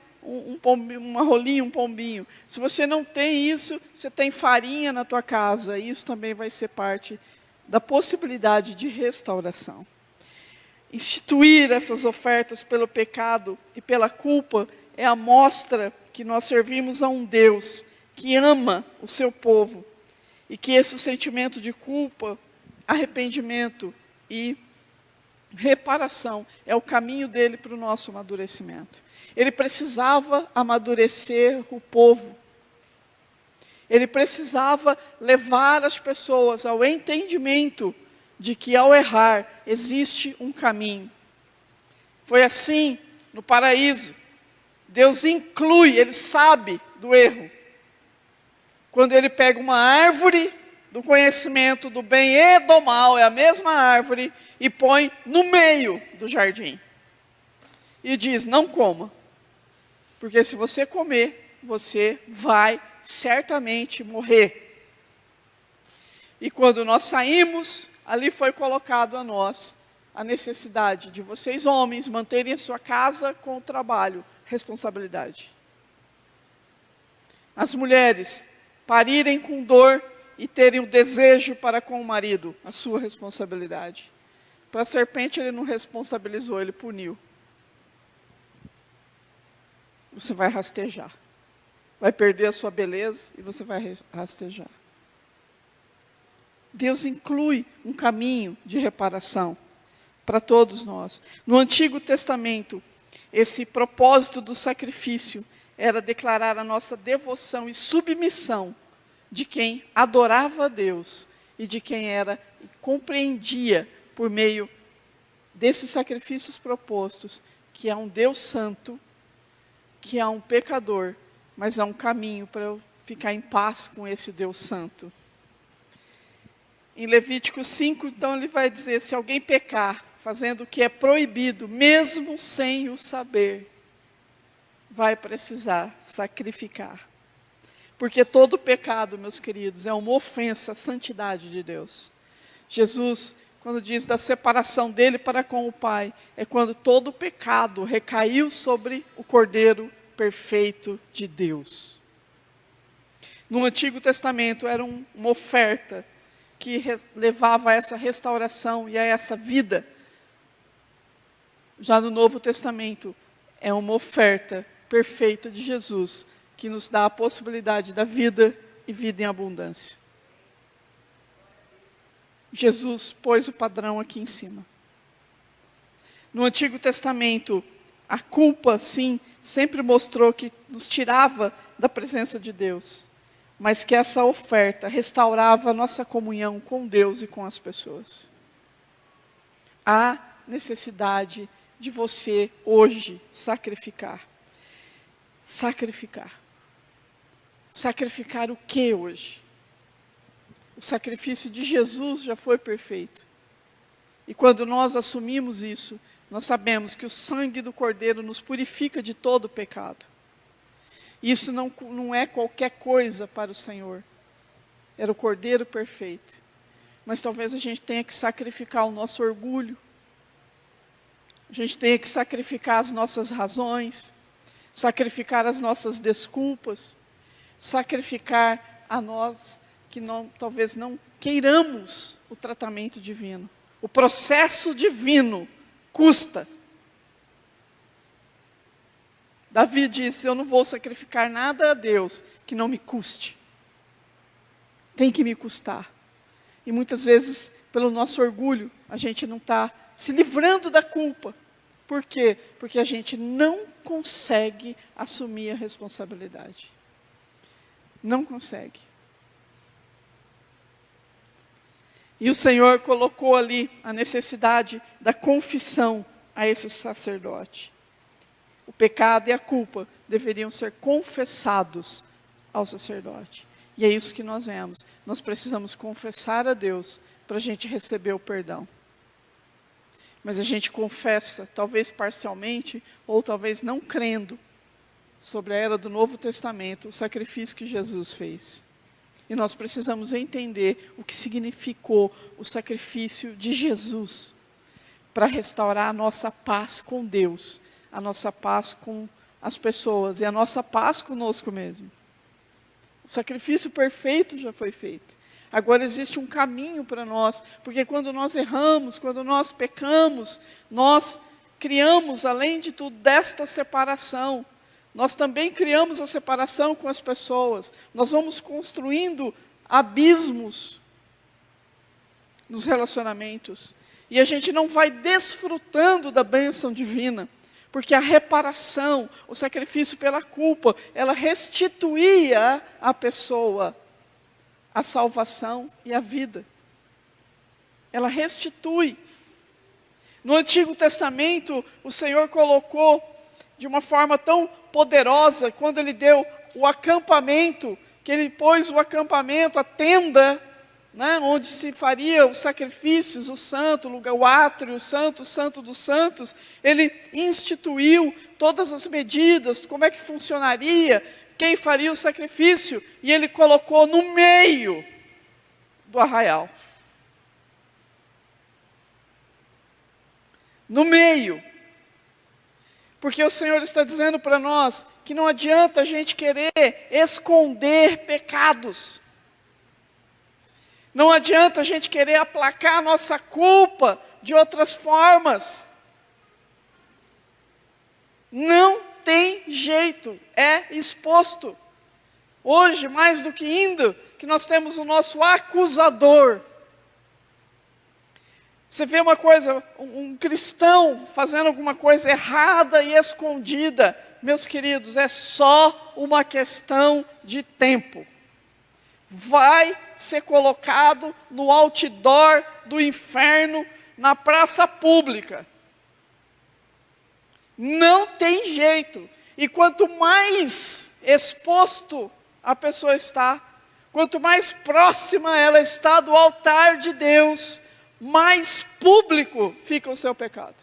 rolinha, um pombinho. Se você não tem isso, você tem farinha na tua casa. Isso também vai ser parte da possibilidade de restauração. Instituir essas ofertas pelo pecado e pela culpa é a mostra que nós servimos a um Deus que ama o seu povo e que esse sentimento de culpa, arrependimento e reparação é o caminho dele para o nosso amadurecimento. Ele precisava amadurecer o povo. Ele precisava levar as pessoas ao entendimento de que ao errar existe um caminho. Foi assim no paraíso. Deus inclui, Ele sabe do erro. Quando Ele pega uma árvore do conhecimento do bem e do mal, é a mesma árvore, e põe no meio do jardim. E diz, não coma. Porque se você comer, você vai certamente morrer. E quando nós saímos, ali foi colocado a nós a necessidade de vocês, homens, manterem a sua casa com o trabalho, responsabilidade. As mulheres, parirem com dor e terem o desejo para com o marido, a sua responsabilidade. Para a serpente, ele não responsabilizou, ele puniu. Você vai rastejar. Vai perder a sua beleza e você vai rastejar. Deus inclui um caminho de reparação para todos nós. No Antigo Testamento, esse propósito do sacrifício era declarar a nossa devoção e submissão de quem adorava a Deus e de quem era e compreendia por meio desses sacrifícios propostos que há um Deus santo, que há um pecador, mas há um caminho para eu ficar em paz com esse Deus santo. Em Levítico 5, então, ele vai dizer, se alguém pecar, fazendo o que é proibido, mesmo sem o saber, vai precisar sacrificar. Porque todo pecado, meus queridos, é uma ofensa à santidade de Deus. Jesus, quando diz da separação dele para com o Pai, é quando todo pecado recaiu sobre o Cordeiro perfeito de Deus. No Antigo Testamento era uma oferta que levava a essa restauração e a essa vida. Já no Novo Testamento é uma oferta perfeita de Jesus, que nos dá a possibilidade da vida e vida em abundância. Jesus pôs o padrão aqui em cima. No Antigo Testamento, a culpa, sim, sempre mostrou que nos tirava da presença de Deus, mas que essa oferta restaurava a nossa comunhão com Deus e com as pessoas. Há necessidade de você hoje sacrificar. Sacrificar. Sacrificar o que hoje? O sacrifício de Jesus já foi perfeito. E quando nós assumimos isso, nós sabemos que o sangue do Cordeiro nos purifica de todo pecado. Isso não é qualquer coisa para o Senhor. Era o Cordeiro perfeito. Mas talvez a gente tenha que sacrificar o nosso orgulho. A gente tenha que sacrificar as nossas razões, sacrificar as nossas desculpas, sacrificar a nós que talvez não queiramos o tratamento divino. O processo divino custa. Davi disse, eu não vou sacrificar nada a Deus que não me custe. Tem que me custar. E muitas vezes, pelo nosso orgulho, a gente não está se livrando da culpa. Por quê? Porque a gente não consegue assumir a responsabilidade. Não consegue. E o Senhor colocou ali a necessidade da confissão a esse sacerdote. O pecado e a culpa deveriam ser confessados ao sacerdote. E é isso que nós vemos. Nós precisamos confessar a Deus para a gente receber o perdão. Mas a gente confessa, talvez parcialmente, ou talvez não crendo, sobre a era do Novo Testamento, o sacrifício que Jesus fez. E nós precisamos entender o que significou o sacrifício de Jesus para restaurar a nossa paz com Deus, a nossa paz com as pessoas e a nossa paz conosco mesmo. O sacrifício perfeito já foi feito. Agora existe um caminho para nós, porque quando nós erramos, quando nós pecamos, nós criamos, além de tudo, desta separação. Nós também criamos a separação com as pessoas. Nós vamos construindo abismos nos relacionamentos. E a gente não vai desfrutando da bênção divina. Porque a reparação, o sacrifício pela culpa, ela restituía à pessoa a salvação e a vida. Ela restitui. No Antigo Testamento, o Senhor colocou de uma forma tão poderosa, quando Ele deu o acampamento, que Ele pôs o acampamento, a tenda, né, onde se faria os sacrifícios, o santo, o átrio, o santo dos santos. Ele instituiu todas as medidas, como é que funcionaria, quem faria o sacrifício, e Ele colocou no meio do arraial. No meio. Porque o Senhor está dizendo para nós que não adianta a gente querer esconder pecados. Não adianta a gente querer aplacar a nossa culpa de outras formas. Não tem jeito, é exposto. Hoje, mais do que ainda, que nós temos o nosso acusador. Você vê uma coisa, um cristão fazendo alguma coisa errada e escondida, meus queridos, é só uma questão de tempo. Vai ser colocado no outdoor do inferno, na praça pública. Não tem jeito. E quanto mais exposto a pessoa está, quanto mais próxima ela está do altar de Deus, mais público fica o seu pecado.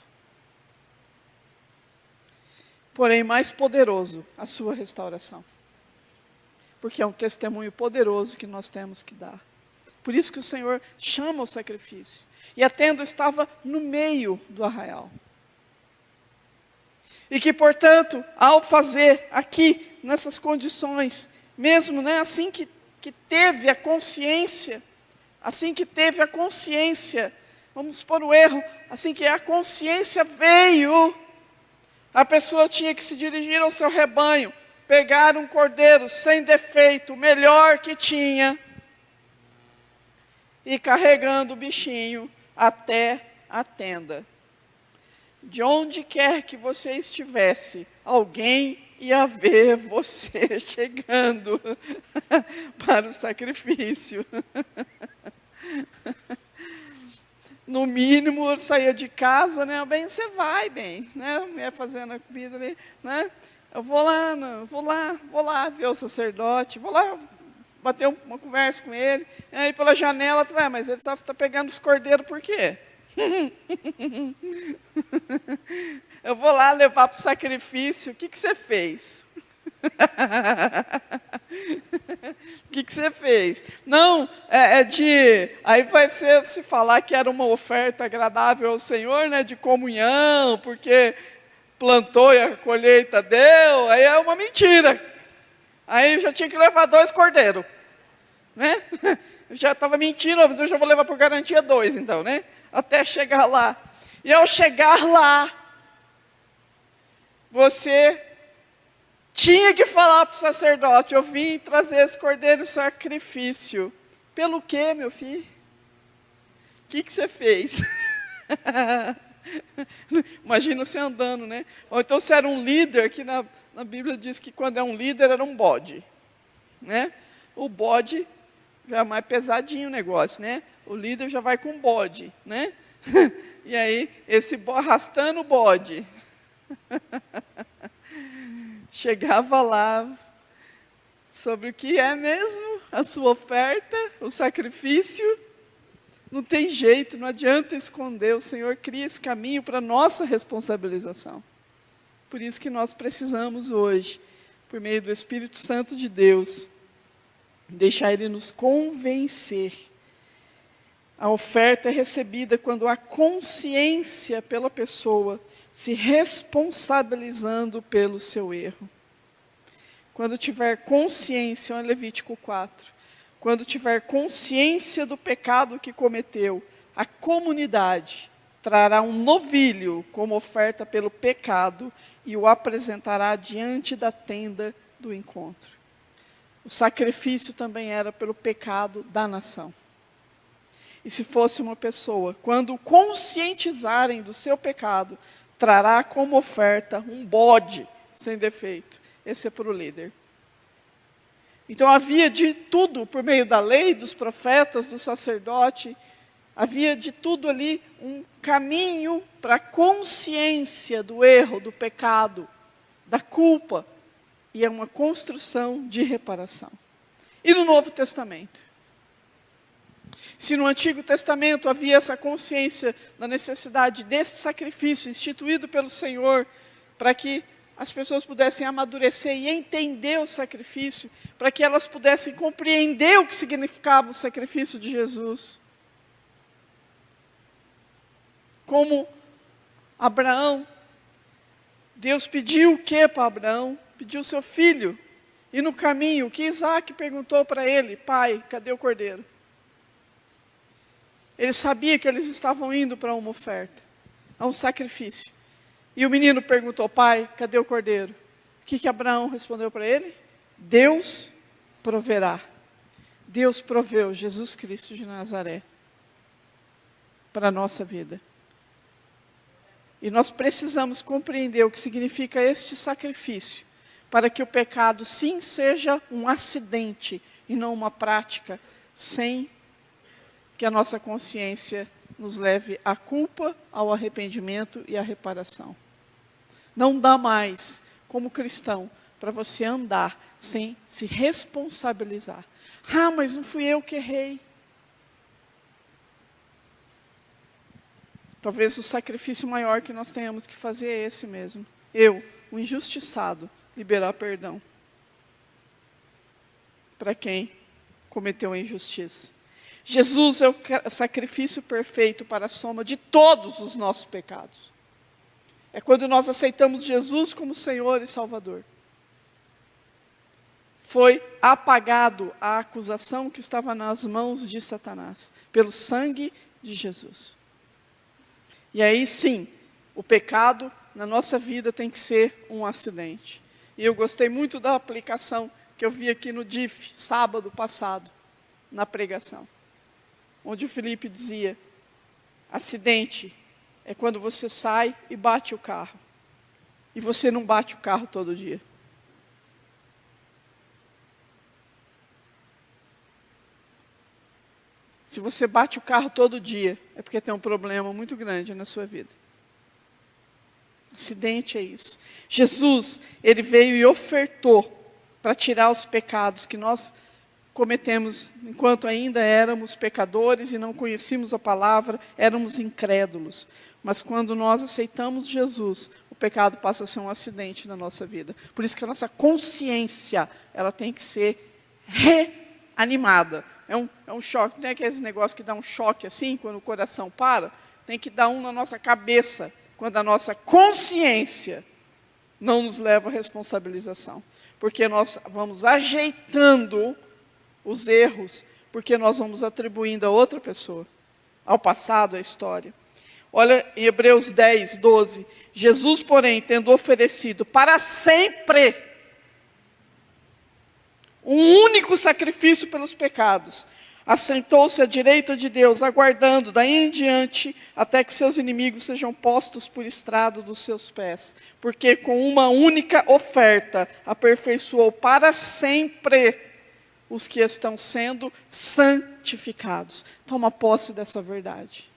Porém, mais poderoso a sua restauração. Porque é um testemunho poderoso que nós temos que dar. Por isso que o Senhor chama o sacrifício. E a tenda estava no meio do arraial. E que, portanto, ao fazer aqui, nessas condições, mesmo assim que teve a consciência, vamos supor o erro, assim que a consciência veio, a pessoa tinha que se dirigir ao seu rebanho, pegar um cordeiro sem defeito, o melhor que tinha, e carregando o bichinho até a tenda. De onde quer que você estivesse, alguém ia ver você chegando para o sacrifício. No mínimo, eu saía de casa, né? Bem, você vai, bem, né? A mulher fazendo a comida ali, né? Eu vou lá ver o sacerdote, vou lá bater uma conversa com ele. Aí pela janela, tu vai, mas ele está pegando os cordeiros por quê? Eu vou lá levar para o sacrifício. O que você fez? O que você fez? Não, aí vai ser se falar que era uma oferta agradável ao Senhor, né, de comunhão, porque plantou e a colheita deu, aí é uma mentira. Aí já tinha que levar 2 cordeiros, né? Eu já estava mentindo, mas eu já vou levar por garantia 2, então, né? Até chegar lá. E ao chegar lá, você tinha que falar para o sacerdote: eu vim trazer esse cordeiro sacrifício. Pelo quê, meu filho? O que você fez? Imagina você andando, né? Ou então se era um líder, que na Bíblia diz que quando é um líder era um bode, né? O bode já é mais pesadinho o negócio, né? O líder já vai com bode, né? E aí, arrastando o bode. Chegava lá, sobre o que é mesmo a sua oferta, o sacrifício. Não tem jeito, não adianta esconder. O Senhor cria esse caminho para a nossa responsabilização. Por isso que nós precisamos hoje, por meio do Espírito Santo de Deus, deixar Ele nos convencer. A oferta é recebida quando há consciência pela pessoa, se responsabilizando pelo seu erro. Quando tiver consciência, olha Levítico 4, quando tiver consciência do pecado que cometeu, a comunidade trará um novilho como oferta pelo pecado e o apresentará diante da tenda do encontro. O sacrifício também era pelo pecado da nação. E se fosse uma pessoa, quando conscientizarem do seu pecado, trará como oferta um bode sem defeito. Esse é para o líder. Então havia de tudo, por meio da lei, dos profetas, do sacerdote, havia de tudo ali um caminho para a consciência do erro, do pecado, da culpa, e é uma construção de reparação. E no Novo Testamento? Se no Antigo Testamento havia essa consciência da necessidade desse sacrifício instituído pelo Senhor, para que as pessoas pudessem amadurecer e entender o sacrifício, para que elas pudessem compreender o que significava o sacrifício de Jesus. Como Abraão, Deus pediu o que para Abraão? Pediu seu filho. E no caminho, o que Isaac perguntou para ele? Pai, cadê o cordeiro? Ele sabia que eles estavam indo para uma oferta, a um sacrifício. E o menino perguntou: pai, cadê o cordeiro? O que Abraão respondeu para ele? Deus proverá. Deus proveu Jesus Cristo de Nazaré. para a nossa vida. E nós precisamos compreender o que significa este sacrifício, para que o pecado sim seja um acidente e não uma prática, sem que a nossa consciência nos leve à culpa, ao arrependimento e à reparação. Não dá mais, como cristão, para você andar sem se responsabilizar. Ah, mas não fui eu que errei. Talvez o sacrifício maior que nós tenhamos que fazer é esse mesmo. Eu, o injustiçado, liberar perdão para quem cometeu a injustiça. Jesus é o sacrifício perfeito para a soma de todos os nossos pecados. É quando nós aceitamos Jesus como Senhor e Salvador. Foi apagado a acusação que estava nas mãos de Satanás, pelo sangue de Jesus. E aí sim, o pecado na nossa vida tem que ser um acidente. E eu gostei muito da aplicação que eu vi aqui no DIF, sábado passado, na pregação. Onde o Felipe dizia, acidente é quando você sai e bate o carro. E você não bate o carro todo dia. Se você bate o carro todo dia, é porque tem um problema muito grande na sua vida. Acidente é isso. Jesus, ele veio e ofertou para tirar os pecados que nós cometemos enquanto ainda éramos pecadores e não conhecíamos a palavra, éramos incrédulos. Mas quando nós aceitamos Jesus, o pecado passa a ser um acidente na nossa vida. Por isso que a nossa consciência, ela tem que ser reanimada. É um choque, não tem aqueles negócios que dá um choque assim, quando o coração para? Tem que dar um na nossa cabeça, quando a nossa consciência não nos leva à responsabilização. Porque nós vamos ajeitando os erros, porque nós vamos atribuindo a outra pessoa, ao passado, à história. Olha em Hebreus 10, 12, Jesus, porém, tendo oferecido para sempre um único sacrifício pelos pecados, assentou-se à direita de Deus, aguardando daí em diante, até que seus inimigos sejam postos por estrado dos seus pés. Porque com uma única oferta, aperfeiçoou para sempre os que estão sendo santificados. Toma posse dessa verdade.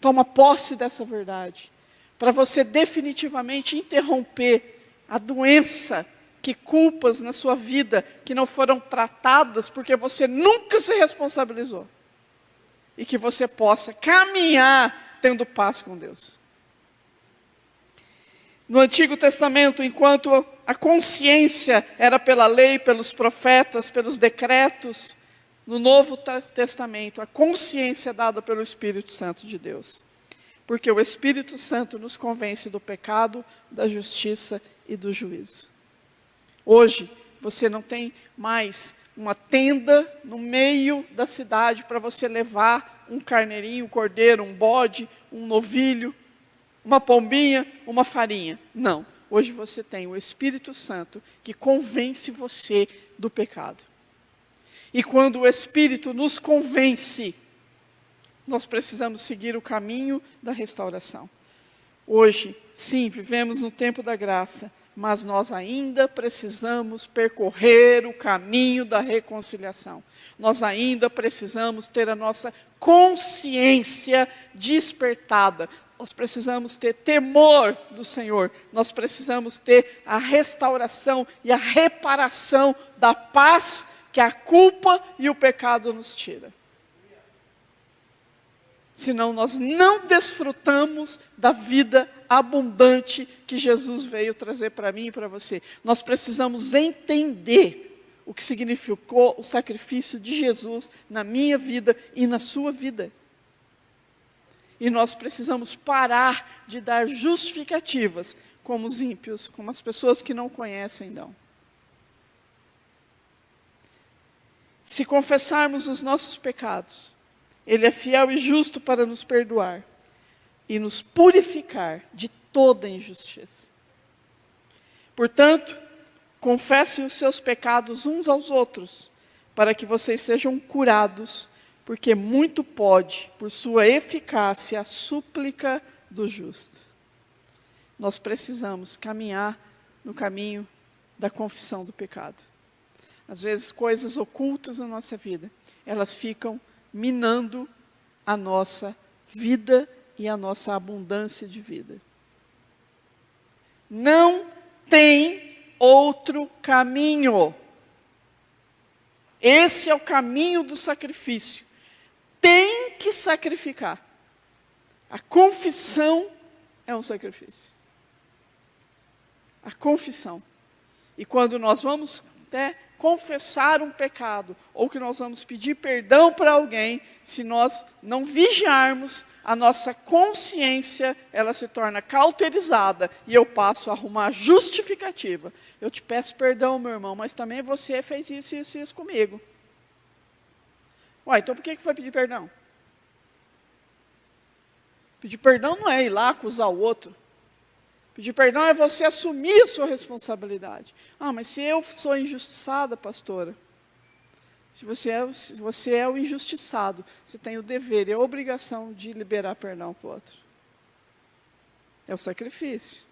Toma posse dessa verdade. Para você definitivamente interromper a doença que culpas na sua vida que não foram tratadas porque você nunca se responsabilizou. E que você possa caminhar tendo paz com Deus. No Antigo Testamento, enquanto a consciência era pela lei, pelos profetas, pelos decretos, no Novo Testamento, a consciência é dada pelo Espírito Santo de Deus. Porque o Espírito Santo nos convence do pecado, da justiça e do juízo. Hoje, você não tem mais uma tenda no meio da cidade para você levar um carneirinho, um cordeiro, um bode, um novilho, uma pombinha, uma farinha. Não. Hoje você tem o Espírito Santo que convence você do pecado. E quando o Espírito nos convence, nós precisamos seguir o caminho da restauração. Hoje, sim, vivemos no tempo da graça, mas nós ainda precisamos percorrer o caminho da reconciliação. Nós ainda precisamos ter a nossa consciência despertada. Nós precisamos ter temor do Senhor. Nós precisamos ter a restauração e a reparação da paz que a culpa e o pecado nos tira. Senão nós não desfrutamos da vida abundante que Jesus veio trazer para mim e para você. Nós precisamos entender o que significou o sacrifício de Jesus na minha vida e na sua vida. E nós precisamos parar de dar justificativas como os ímpios, como as pessoas que não conhecem, não. Se confessarmos os nossos pecados, Ele é fiel e justo para nos perdoar e nos purificar de toda injustiça. Portanto, confessem os seus pecados uns aos outros, para que vocês sejam curados porque muito pode, por sua eficácia, a súplica do justo. Nós precisamos caminhar no caminho da confissão do pecado. Às vezes, coisas ocultas na nossa vida, elas ficam minando a nossa vida e a nossa abundância de vida. Não tem outro caminho. Esse é o caminho do sacrifício. Tem que sacrificar. A confissão é um sacrifício. A confissão. E quando nós vamos até confessar um pecado, ou que nós vamos pedir perdão para alguém, se nós não vigiarmos, a nossa consciência, ela se torna cauterizada, e eu passo a arrumar justificativa. Eu te peço perdão, meu irmão, mas também você fez isso, isso e isso comigo. Ué, então por que foi pedir perdão? Pedir perdão não é ir lá acusar o outro. Pedir perdão é você assumir a sua responsabilidade. Ah, mas se eu sou injustiçada, pastora, se você é o injustiçado, você tem o dever e a obrigação de liberar perdão para o outro. É o sacrifício.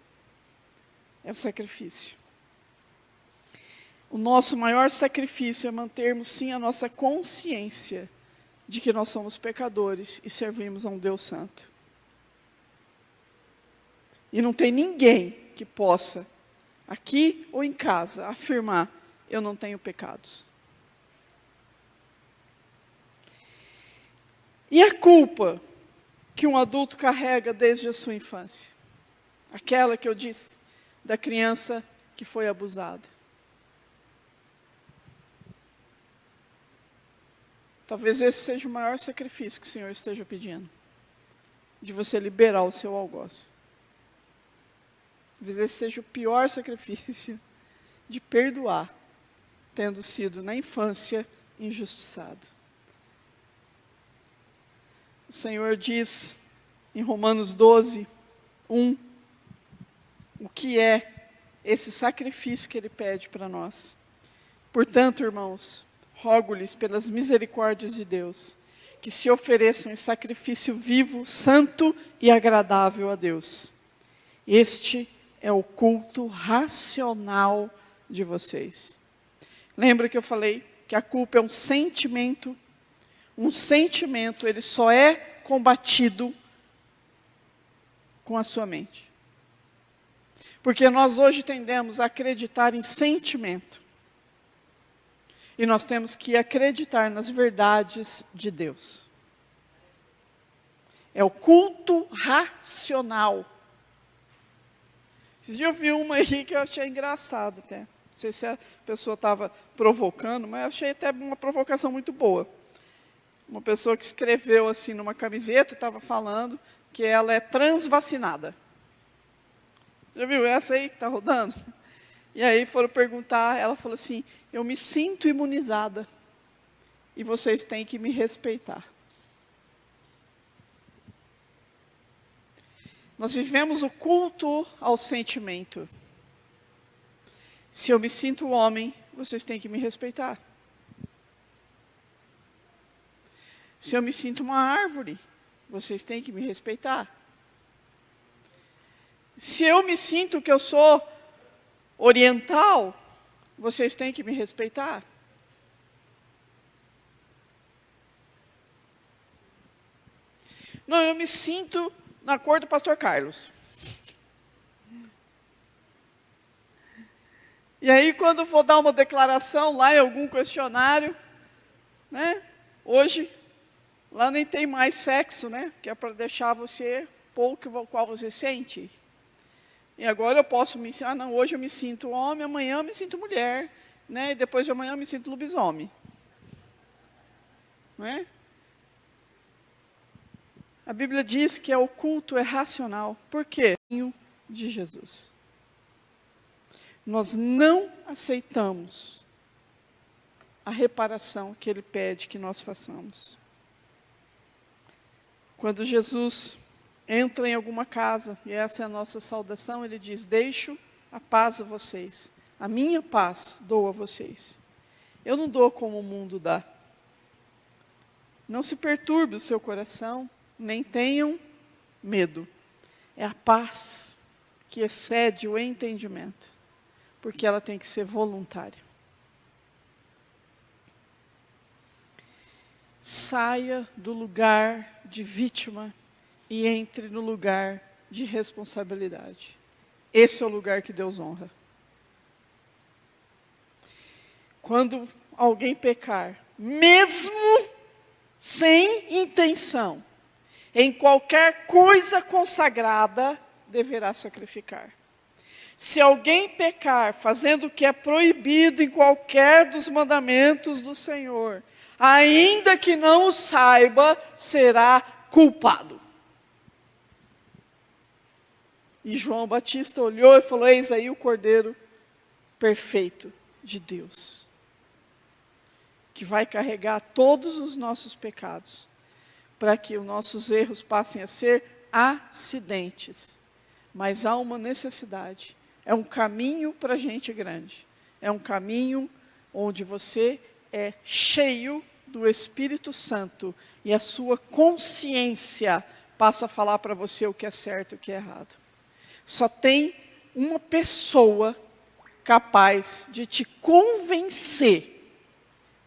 É o sacrifício. O nosso maior sacrifício é mantermos, sim, a nossa consciência de que nós somos pecadores e servimos a um Deus santo. E não tem ninguém que possa, aqui ou em casa, afirmar: eu não tenho pecados. E a culpa que um adulto carrega desde a sua infância? Aquela que eu disse, da criança que foi abusada. Talvez esse seja o maior sacrifício que o Senhor esteja pedindo. De você liberar o seu algoz. Talvez esse seja o pior sacrifício de perdoar, tendo sido na infância injustiçado. O Senhor diz em Romanos 12, 1, o que é esse sacrifício que Ele pede para nós. Portanto, irmãos, rogo-lhes pelas misericórdias de Deus, que se ofereçam em sacrifício vivo, santo e agradável a Deus. Este é o culto racional de vocês. Lembra que eu falei que a culpa é um sentimento? Um sentimento, ele só é combatido com a sua mente. Porque nós hoje tendemos a acreditar em sentimento. E nós temos que acreditar nas verdades de Deus. É o culto racional. Esses dias eu vi uma aí que eu achei engraçada até. Não sei se a pessoa estava provocando, mas eu achei até uma provocação muito boa. Uma pessoa que escreveu assim numa camiseta, estava falando que ela é transvacinada. Você já viu essa aí que está rodando? E aí foram perguntar, ela falou assim: eu me sinto imunizada e vocês têm que me respeitar. Nós vivemos o culto ao sentimento. Se eu me sinto homem, vocês têm que me respeitar. Se eu me sinto uma árvore, vocês têm que me respeitar. Se eu me sinto que eu sou oriental, vocês têm que me respeitar. Não, eu me sinto na cor do pastor Carlos. E aí, quando eu vou dar uma declaração lá em algum questionário, né? Hoje, lá nem tem mais sexo, né? Que é para deixar você pouco o qual você sente. E agora eu posso me ensinar, não, hoje eu me sinto homem, amanhã eu me sinto mulher, né? E depois de amanhã eu me sinto lobisomem. Não é? A Bíblia diz que o culto é racional. Por quê? De Jesus. Nós não aceitamos a reparação que Ele pede que nós façamos. Quando Jesus entra em alguma casa, e essa é a nossa saudação, Ele diz: deixo a paz a vocês, a minha paz dou a vocês. Eu não dou como o mundo dá. Não se perturbe o seu coração, nem tenham medo. É a paz que excede o entendimento, porque ela tem que ser voluntária. Saia do lugar de vítima e entre no lugar de responsabilidade. Esse é o lugar que Deus honra. Quando alguém pecar, mesmo sem intenção, em qualquer coisa consagrada, deverá sacrificar. Se alguém pecar fazendo o que é proibido em qualquer dos mandamentos do Senhor, ainda que não o saiba, será culpado. E João Batista olhou e falou: eis aí o Cordeiro perfeito de Deus, que vai carregar todos os nossos pecados, para que os nossos erros passem a ser acidentes. Mas há uma necessidade, é um caminho para gente grande, é um caminho onde você é cheio do Espírito Santo e a sua consciência passa a falar para você o que é certo e o que é errado. Só tem uma pessoa capaz de te convencer,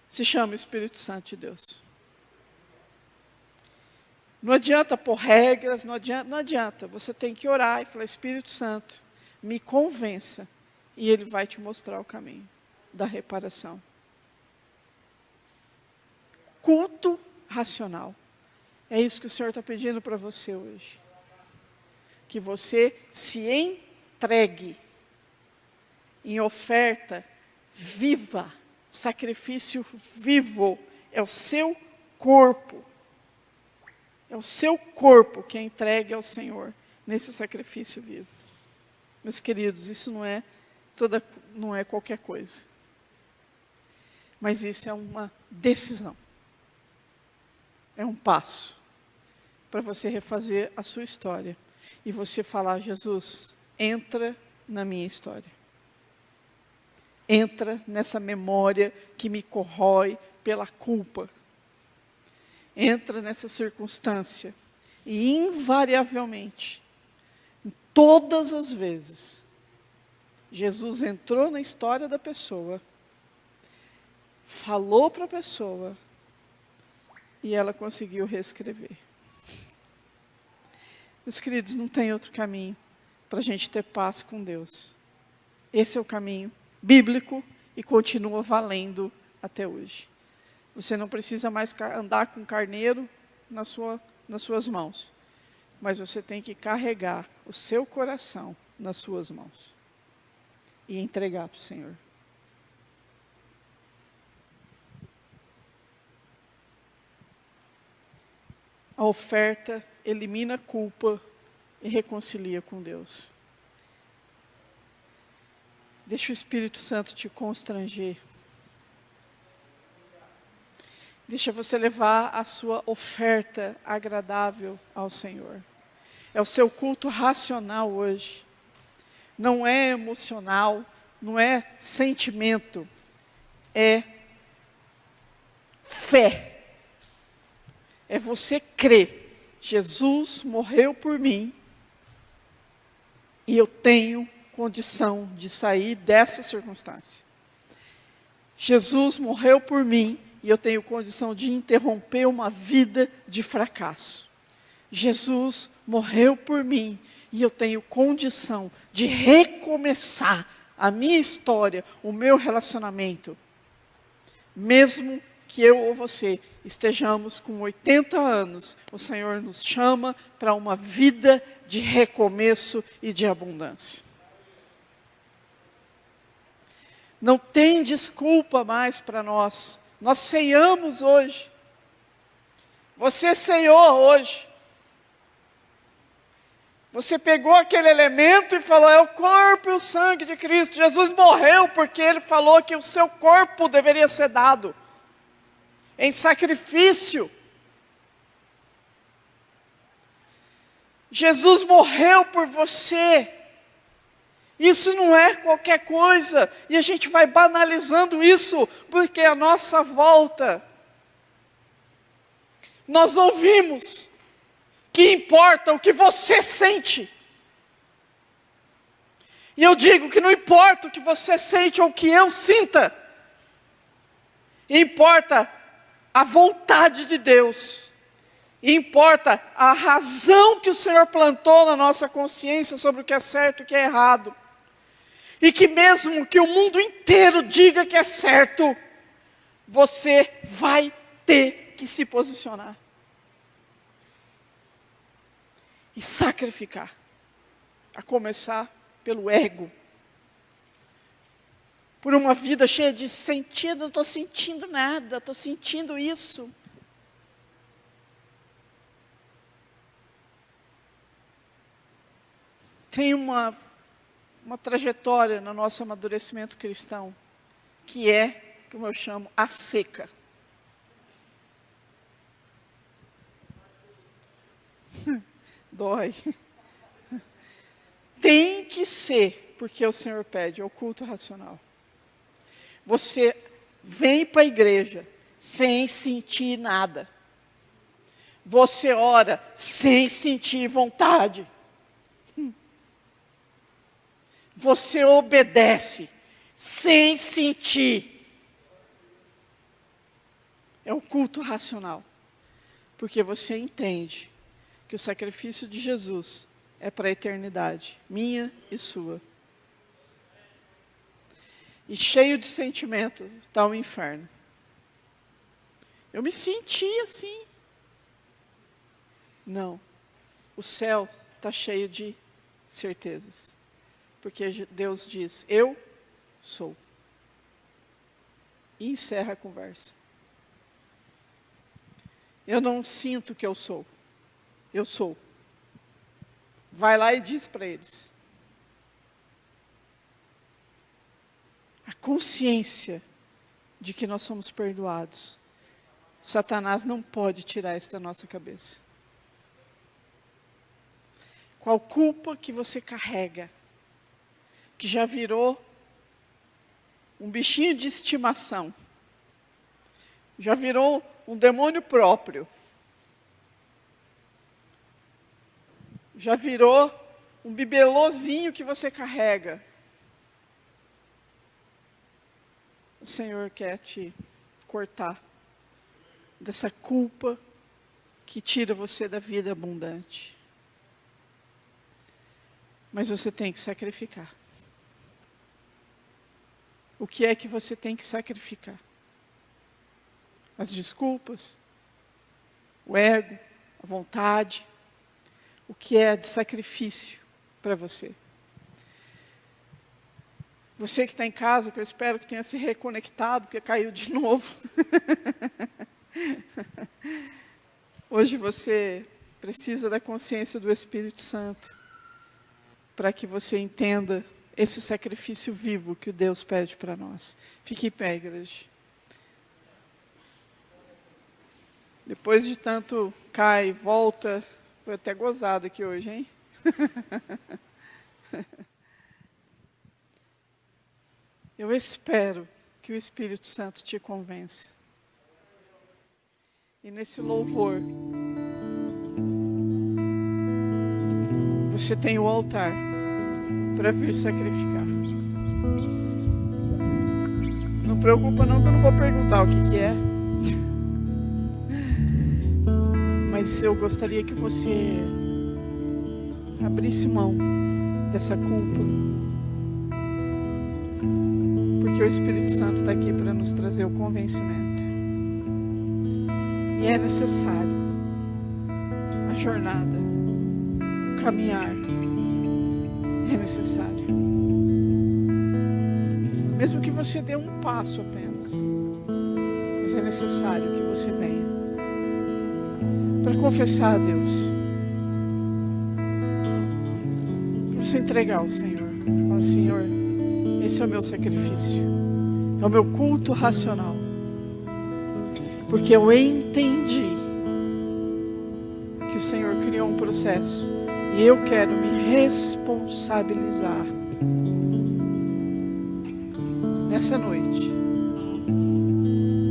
se chama Espírito Santo de Deus. Não adianta pôr regras, não adianta. Você tem que orar e falar: Espírito Santo, me convença. E Ele vai te mostrar o caminho da reparação. Culto racional. É isso que o Senhor está pedindo para você hoje. Que você se entregue em oferta viva, sacrifício vivo. É o seu corpo. É o seu corpo que é entregue ao Senhor nesse sacrifício vivo. Meus queridos, isso não é qualquer coisa. Mas isso é uma decisão. É um passo para você refazer a sua história. E você falar: Jesus, entra na minha história. Entra nessa memória que me corrói pela culpa. Entra nessa circunstância. E invariavelmente, todas as vezes, Jesus entrou na história da pessoa, falou para a pessoa, e ela conseguiu reescrever. Meus queridos, não tem outro caminho para a gente ter paz com Deus. Esse é o caminho bíblico e continua valendo até hoje. Você não precisa mais andar com carneiro nas suas mãos, mas você tem que carregar o seu coração nas suas mãos e entregar para o Senhor. A oferta elimina a culpa e reconcilia com Deus. Deixa o Espírito Santo te constranger. Deixa você levar a sua oferta agradável ao Senhor. É o seu culto racional hoje. Não é emocional, não é sentimento. É fé. É você crer. Jesus morreu por mim e eu tenho condição de sair dessa circunstância. Jesus morreu por mim e eu tenho condição de interromper uma vida de fracasso. Jesus morreu por mim e eu tenho condição de recomeçar a minha história, o meu relacionamento. Mesmo que eu ou você estejamos com 80 anos, o Senhor nos chama para uma vida de recomeço e de abundância. Não tem desculpa mais para nós. Nós ceiamos hoje. Você ceiou hoje. Você pegou aquele elemento e falou: é o corpo e o sangue de Cristo. Jesus morreu porque Ele falou que o seu corpo deveria ser dado em sacrifício. Jesus morreu por você. Isso não é qualquer coisa. E a gente vai banalizando isso, porque a nossa volta nós ouvimos que importa o que você sente. E eu digo que não importa o que você sente ou o que eu sinta, importa a vontade de Deus, importa a razão que o Senhor plantou na nossa consciência sobre o que é certo e o que é errado. E que mesmo que o mundo inteiro diga que é certo, você vai ter que se posicionar e sacrificar, a começar pelo ego, por uma vida cheia de sentido. Não estou sentindo nada, estou sentindo isso. Tem uma trajetória no nosso amadurecimento cristão, que é, como eu chamo, a seca. Dói. Tem que ser, porque o Senhor pede, é o culto racional. Você vem para a igreja sem sentir nada. Você ora sem sentir vontade. Você obedece sem sentir. É o culto racional. Porque você entende que o sacrifício de Jesus é para a eternidade, minha e sua. E cheio de sentimento está o inferno. Eu me senti assim. Não. O céu está cheio de certezas. Porque Deus diz, eu sou. E encerra a conversa. Eu não sinto que eu sou. Eu sou. Vai lá e diz para eles. A consciência de que nós somos perdoados. Satanás não pode tirar isso da nossa cabeça. Qual culpa que você carrega, que já virou um bichinho de estimação, já virou um demônio próprio, já virou um bibelôzinho que você carrega. O Senhor quer te cortar dessa culpa que tira você da vida abundante. Mas você tem que sacrificar. O que é que você tem que sacrificar? As desculpas, o ego, a vontade. O que é de sacrifício para você? Você que está em casa, que eu espero que tenha se reconectado, porque caiu de novo. Hoje você precisa da consciência do Espírito Santo, para que você entenda esse sacrifício vivo que Deus pede para nós. Fique em pé, igreja. Depois de tanto cai e volta, foi até gozado aqui hoje, hein? Eu espero que o Espírito Santo te convença. E nesse louvor, você tem o altar para vir sacrificar. Não preocupa não, que eu não vou perguntar o que é. Mas eu gostaria que você abrisse mão dessa culpa. Porque o Espírito Santo está aqui para nos trazer o convencimento. E é necessário a jornada, o caminhar. É necessário. Mesmo que você dê um passo apenas. Mas é necessário que você venha para confessar a Deus. Para você entregar ao Senhor. Fala, Senhor, esse é o meu sacrifício. É o meu culto racional. Porque eu entendi que o Senhor criou um processo. E eu quero me responsabilizar nessa noite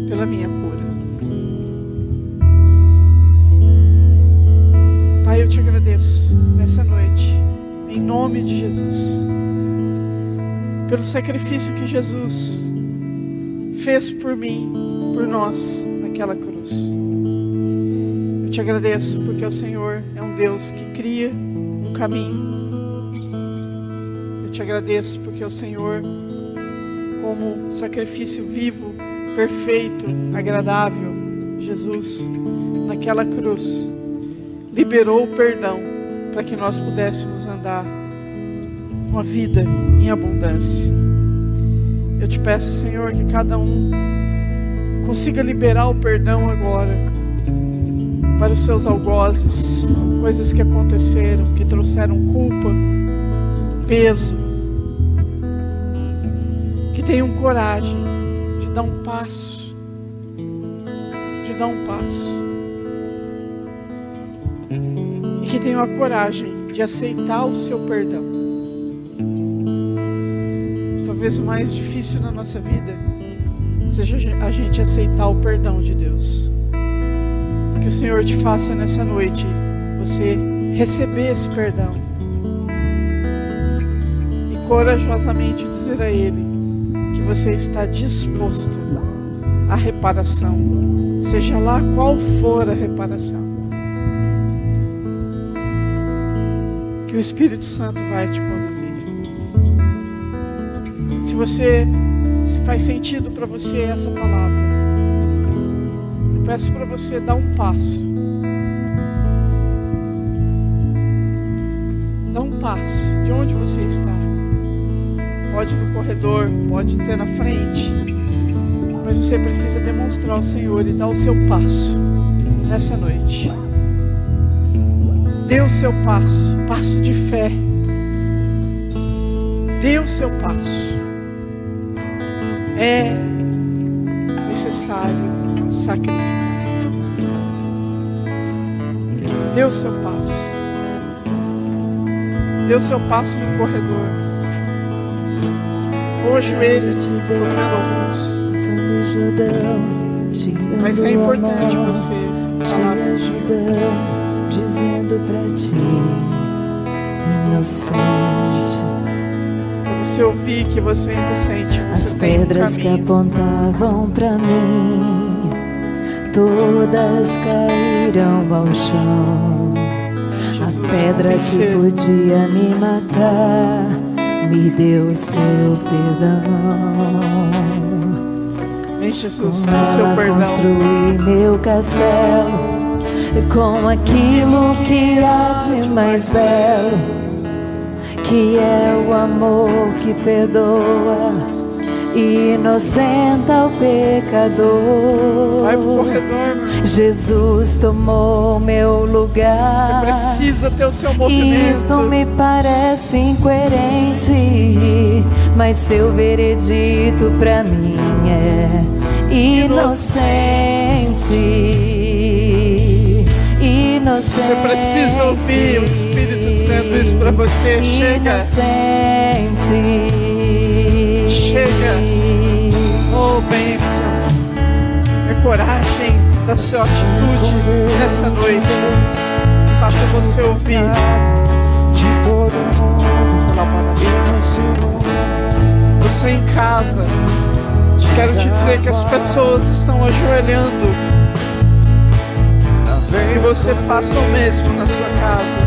pela minha cura. agradeço nessa noite, em nome de Jesus, pelo sacrifício que Jesus fez por mim, por nós, naquela cruz. Eu te agradeço porque o Senhor é um Deus que cria um caminho. Eu te agradeço porque o Senhor, como sacrifício vivo, perfeito, agradável, Jesus, naquela cruz, liberou o perdão para que nós pudéssemos andar com a vida em abundância. Eu te peço, Senhor, que cada um consiga liberar o perdão agora para os seus algozes, coisas que aconteceram, que trouxeram culpa, peso, que tenham coragem de dar um passo, e que tenham a coragem de aceitar o seu perdão. Talvez o mais difícil na nossa vida seja a gente aceitar o perdão de Deus. Que o Senhor te faça nessa noite você receber esse perdão e corajosamente dizer a Ele que você está disposto à reparação, seja lá qual for a reparação. Que o Espírito Santo vai te conduzir. Se faz sentido para você essa palavra, eu peço para você dar um passo. Dá um passo de onde você está. Pode ir no corredor, pode ser na frente, mas você precisa demonstrar ao Senhor e dar o seu passo nessa noite. Dê o seu passo, passo de fé. Dê o seu passo. É necessário sacrificar. Dê o seu passo. Dê o seu passo no corredor. Ou ajoelho, estou vendo alguns. Mas é importante você falar para o Senhor, dizendo pra ti, inocente. Quando você ouvir que você é inocente, você as tem um pedras que caminho. apontavam pra mim, todas caíram ao chão. Jesus, A pedra que vencer. podia me matar me deu seu perdão. Vem, Jesus, Com com o seu ela perdão. construí meu castelo, com aquilo que há de mais belo, que é o amor que perdoa, inocenta o pecador. Vai pro corredor, meu irmão. Jesus tomou meu Você lugar. precisa ter o seu movimento. Isto me parece incoerente, mas seu veredito pra mim é inocente. Inocente. Você precisa ouvir o Espírito dizendo isso para você. Chega. Inocente. Chega. Oh, bênção. É coragem da sua atitude nessa noite. Faça você ouvir. De todo mundo, Você em casa, quero te dizer que as pessoas estão ajoelhando. Que você faça o mesmo na sua casa.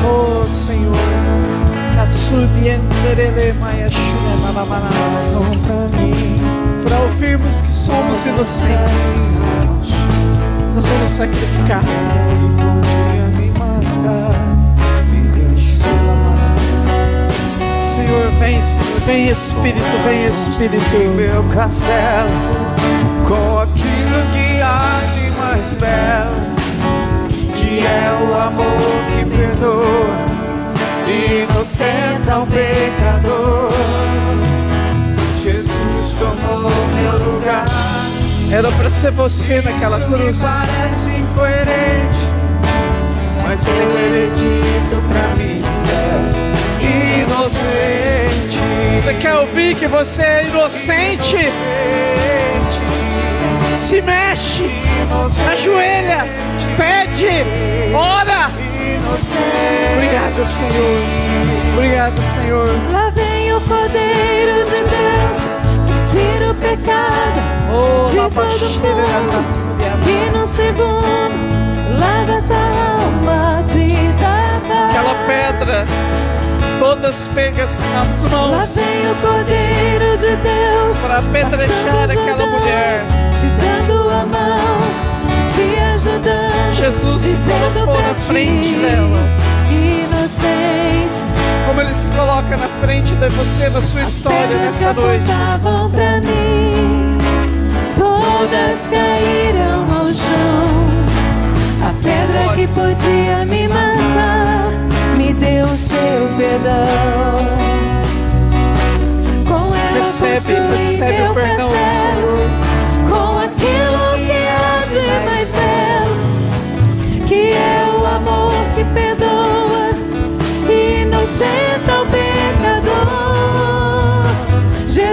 Oh, Senhor, para ouvirmos que somos inocentes, nós vamos sacrificar, Senhor, vem, Senhor, vem Espírito, vem Espírito. meu castelo, com aquilo que há de mais belo, que é o amor que perdoa, inocenta o pecador. Jesus tomou meu lugar. Era para ser você naquela Isso cruz. me parece incoerente, mas seu veredito pra mim é inocente. Você quer ouvir que você é inocente. Se mexe, ajoelha, pede, ora. Obrigado, Senhor. Obrigado, Senhor. Lá vem o Cordeiro de Deus que tira o pecado de todo mundo, que no segundo lava tua alma de tata. Aquela pedra, todas pegas nas Lá mãos vem o Cordeiro de Deus para apedrejar aquela mulher. te dando a mão, te ajudando, Jesus se dizendo colocou pra na frente ti, dela. inocente. Como Ele se coloca na frente de você, na sua história Pedras nessa que noite. apontavam pra mim, todas caíram ao chão. A pedra que podia me matar me deu o seu perdão. Com ela Recebe construí meu o perdão do castelo, Senhor. com aquilo que há de mais belo, que é o amor que perdoa e inocenta o pecador.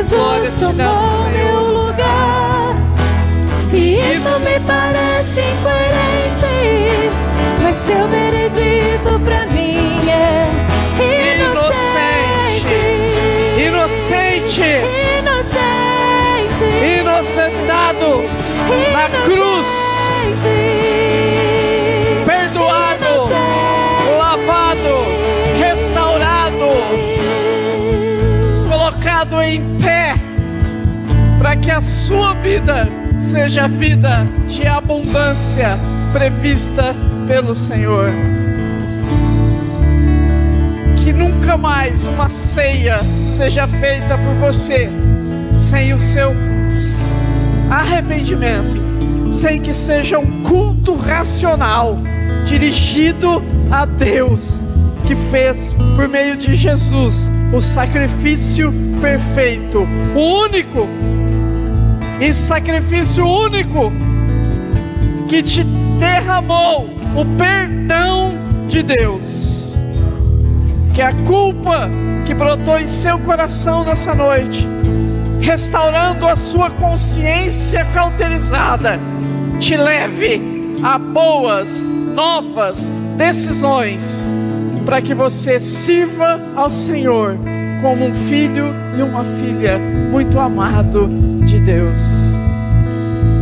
Glória Jesus te damos, tomou Senhor. meu lugar, e isso Isso. me parece incoerente, mas seu veredito pra mim é inocente. Inocente, Inocente. inocentado na cruz, perdoado, lavado, restaurado, colocado em pé, para que a sua vida seja a vida de abundância prevista pelo Senhor. Que nunca mais uma ceia seja feita por você sem o seu arrependimento, sem que seja um culto racional dirigido a Deus, que fez por meio de Jesus o sacrifício perfeito, o único e sacrifício único que te derramou o perdão de Deus. Que a culpa que brotou em seu coração nessa noite, restaurando a sua consciência cauterizada, te leve a boas, novas decisões, para que você sirva ao Senhor como um filho e uma filha muito amado de Deus.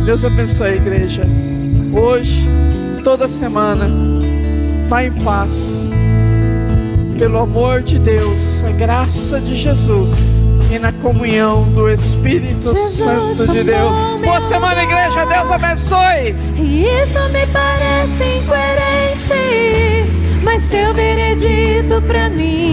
Deus abençoe a igreja. Hoje, toda semana, vá em paz. Pelo amor de Deus, a graça de Jesus e na comunhão do Espírito Santo de Deus. Boa semana, igreja. Deus abençoe. E isso me parece incoerente, mas seu veredito pra mim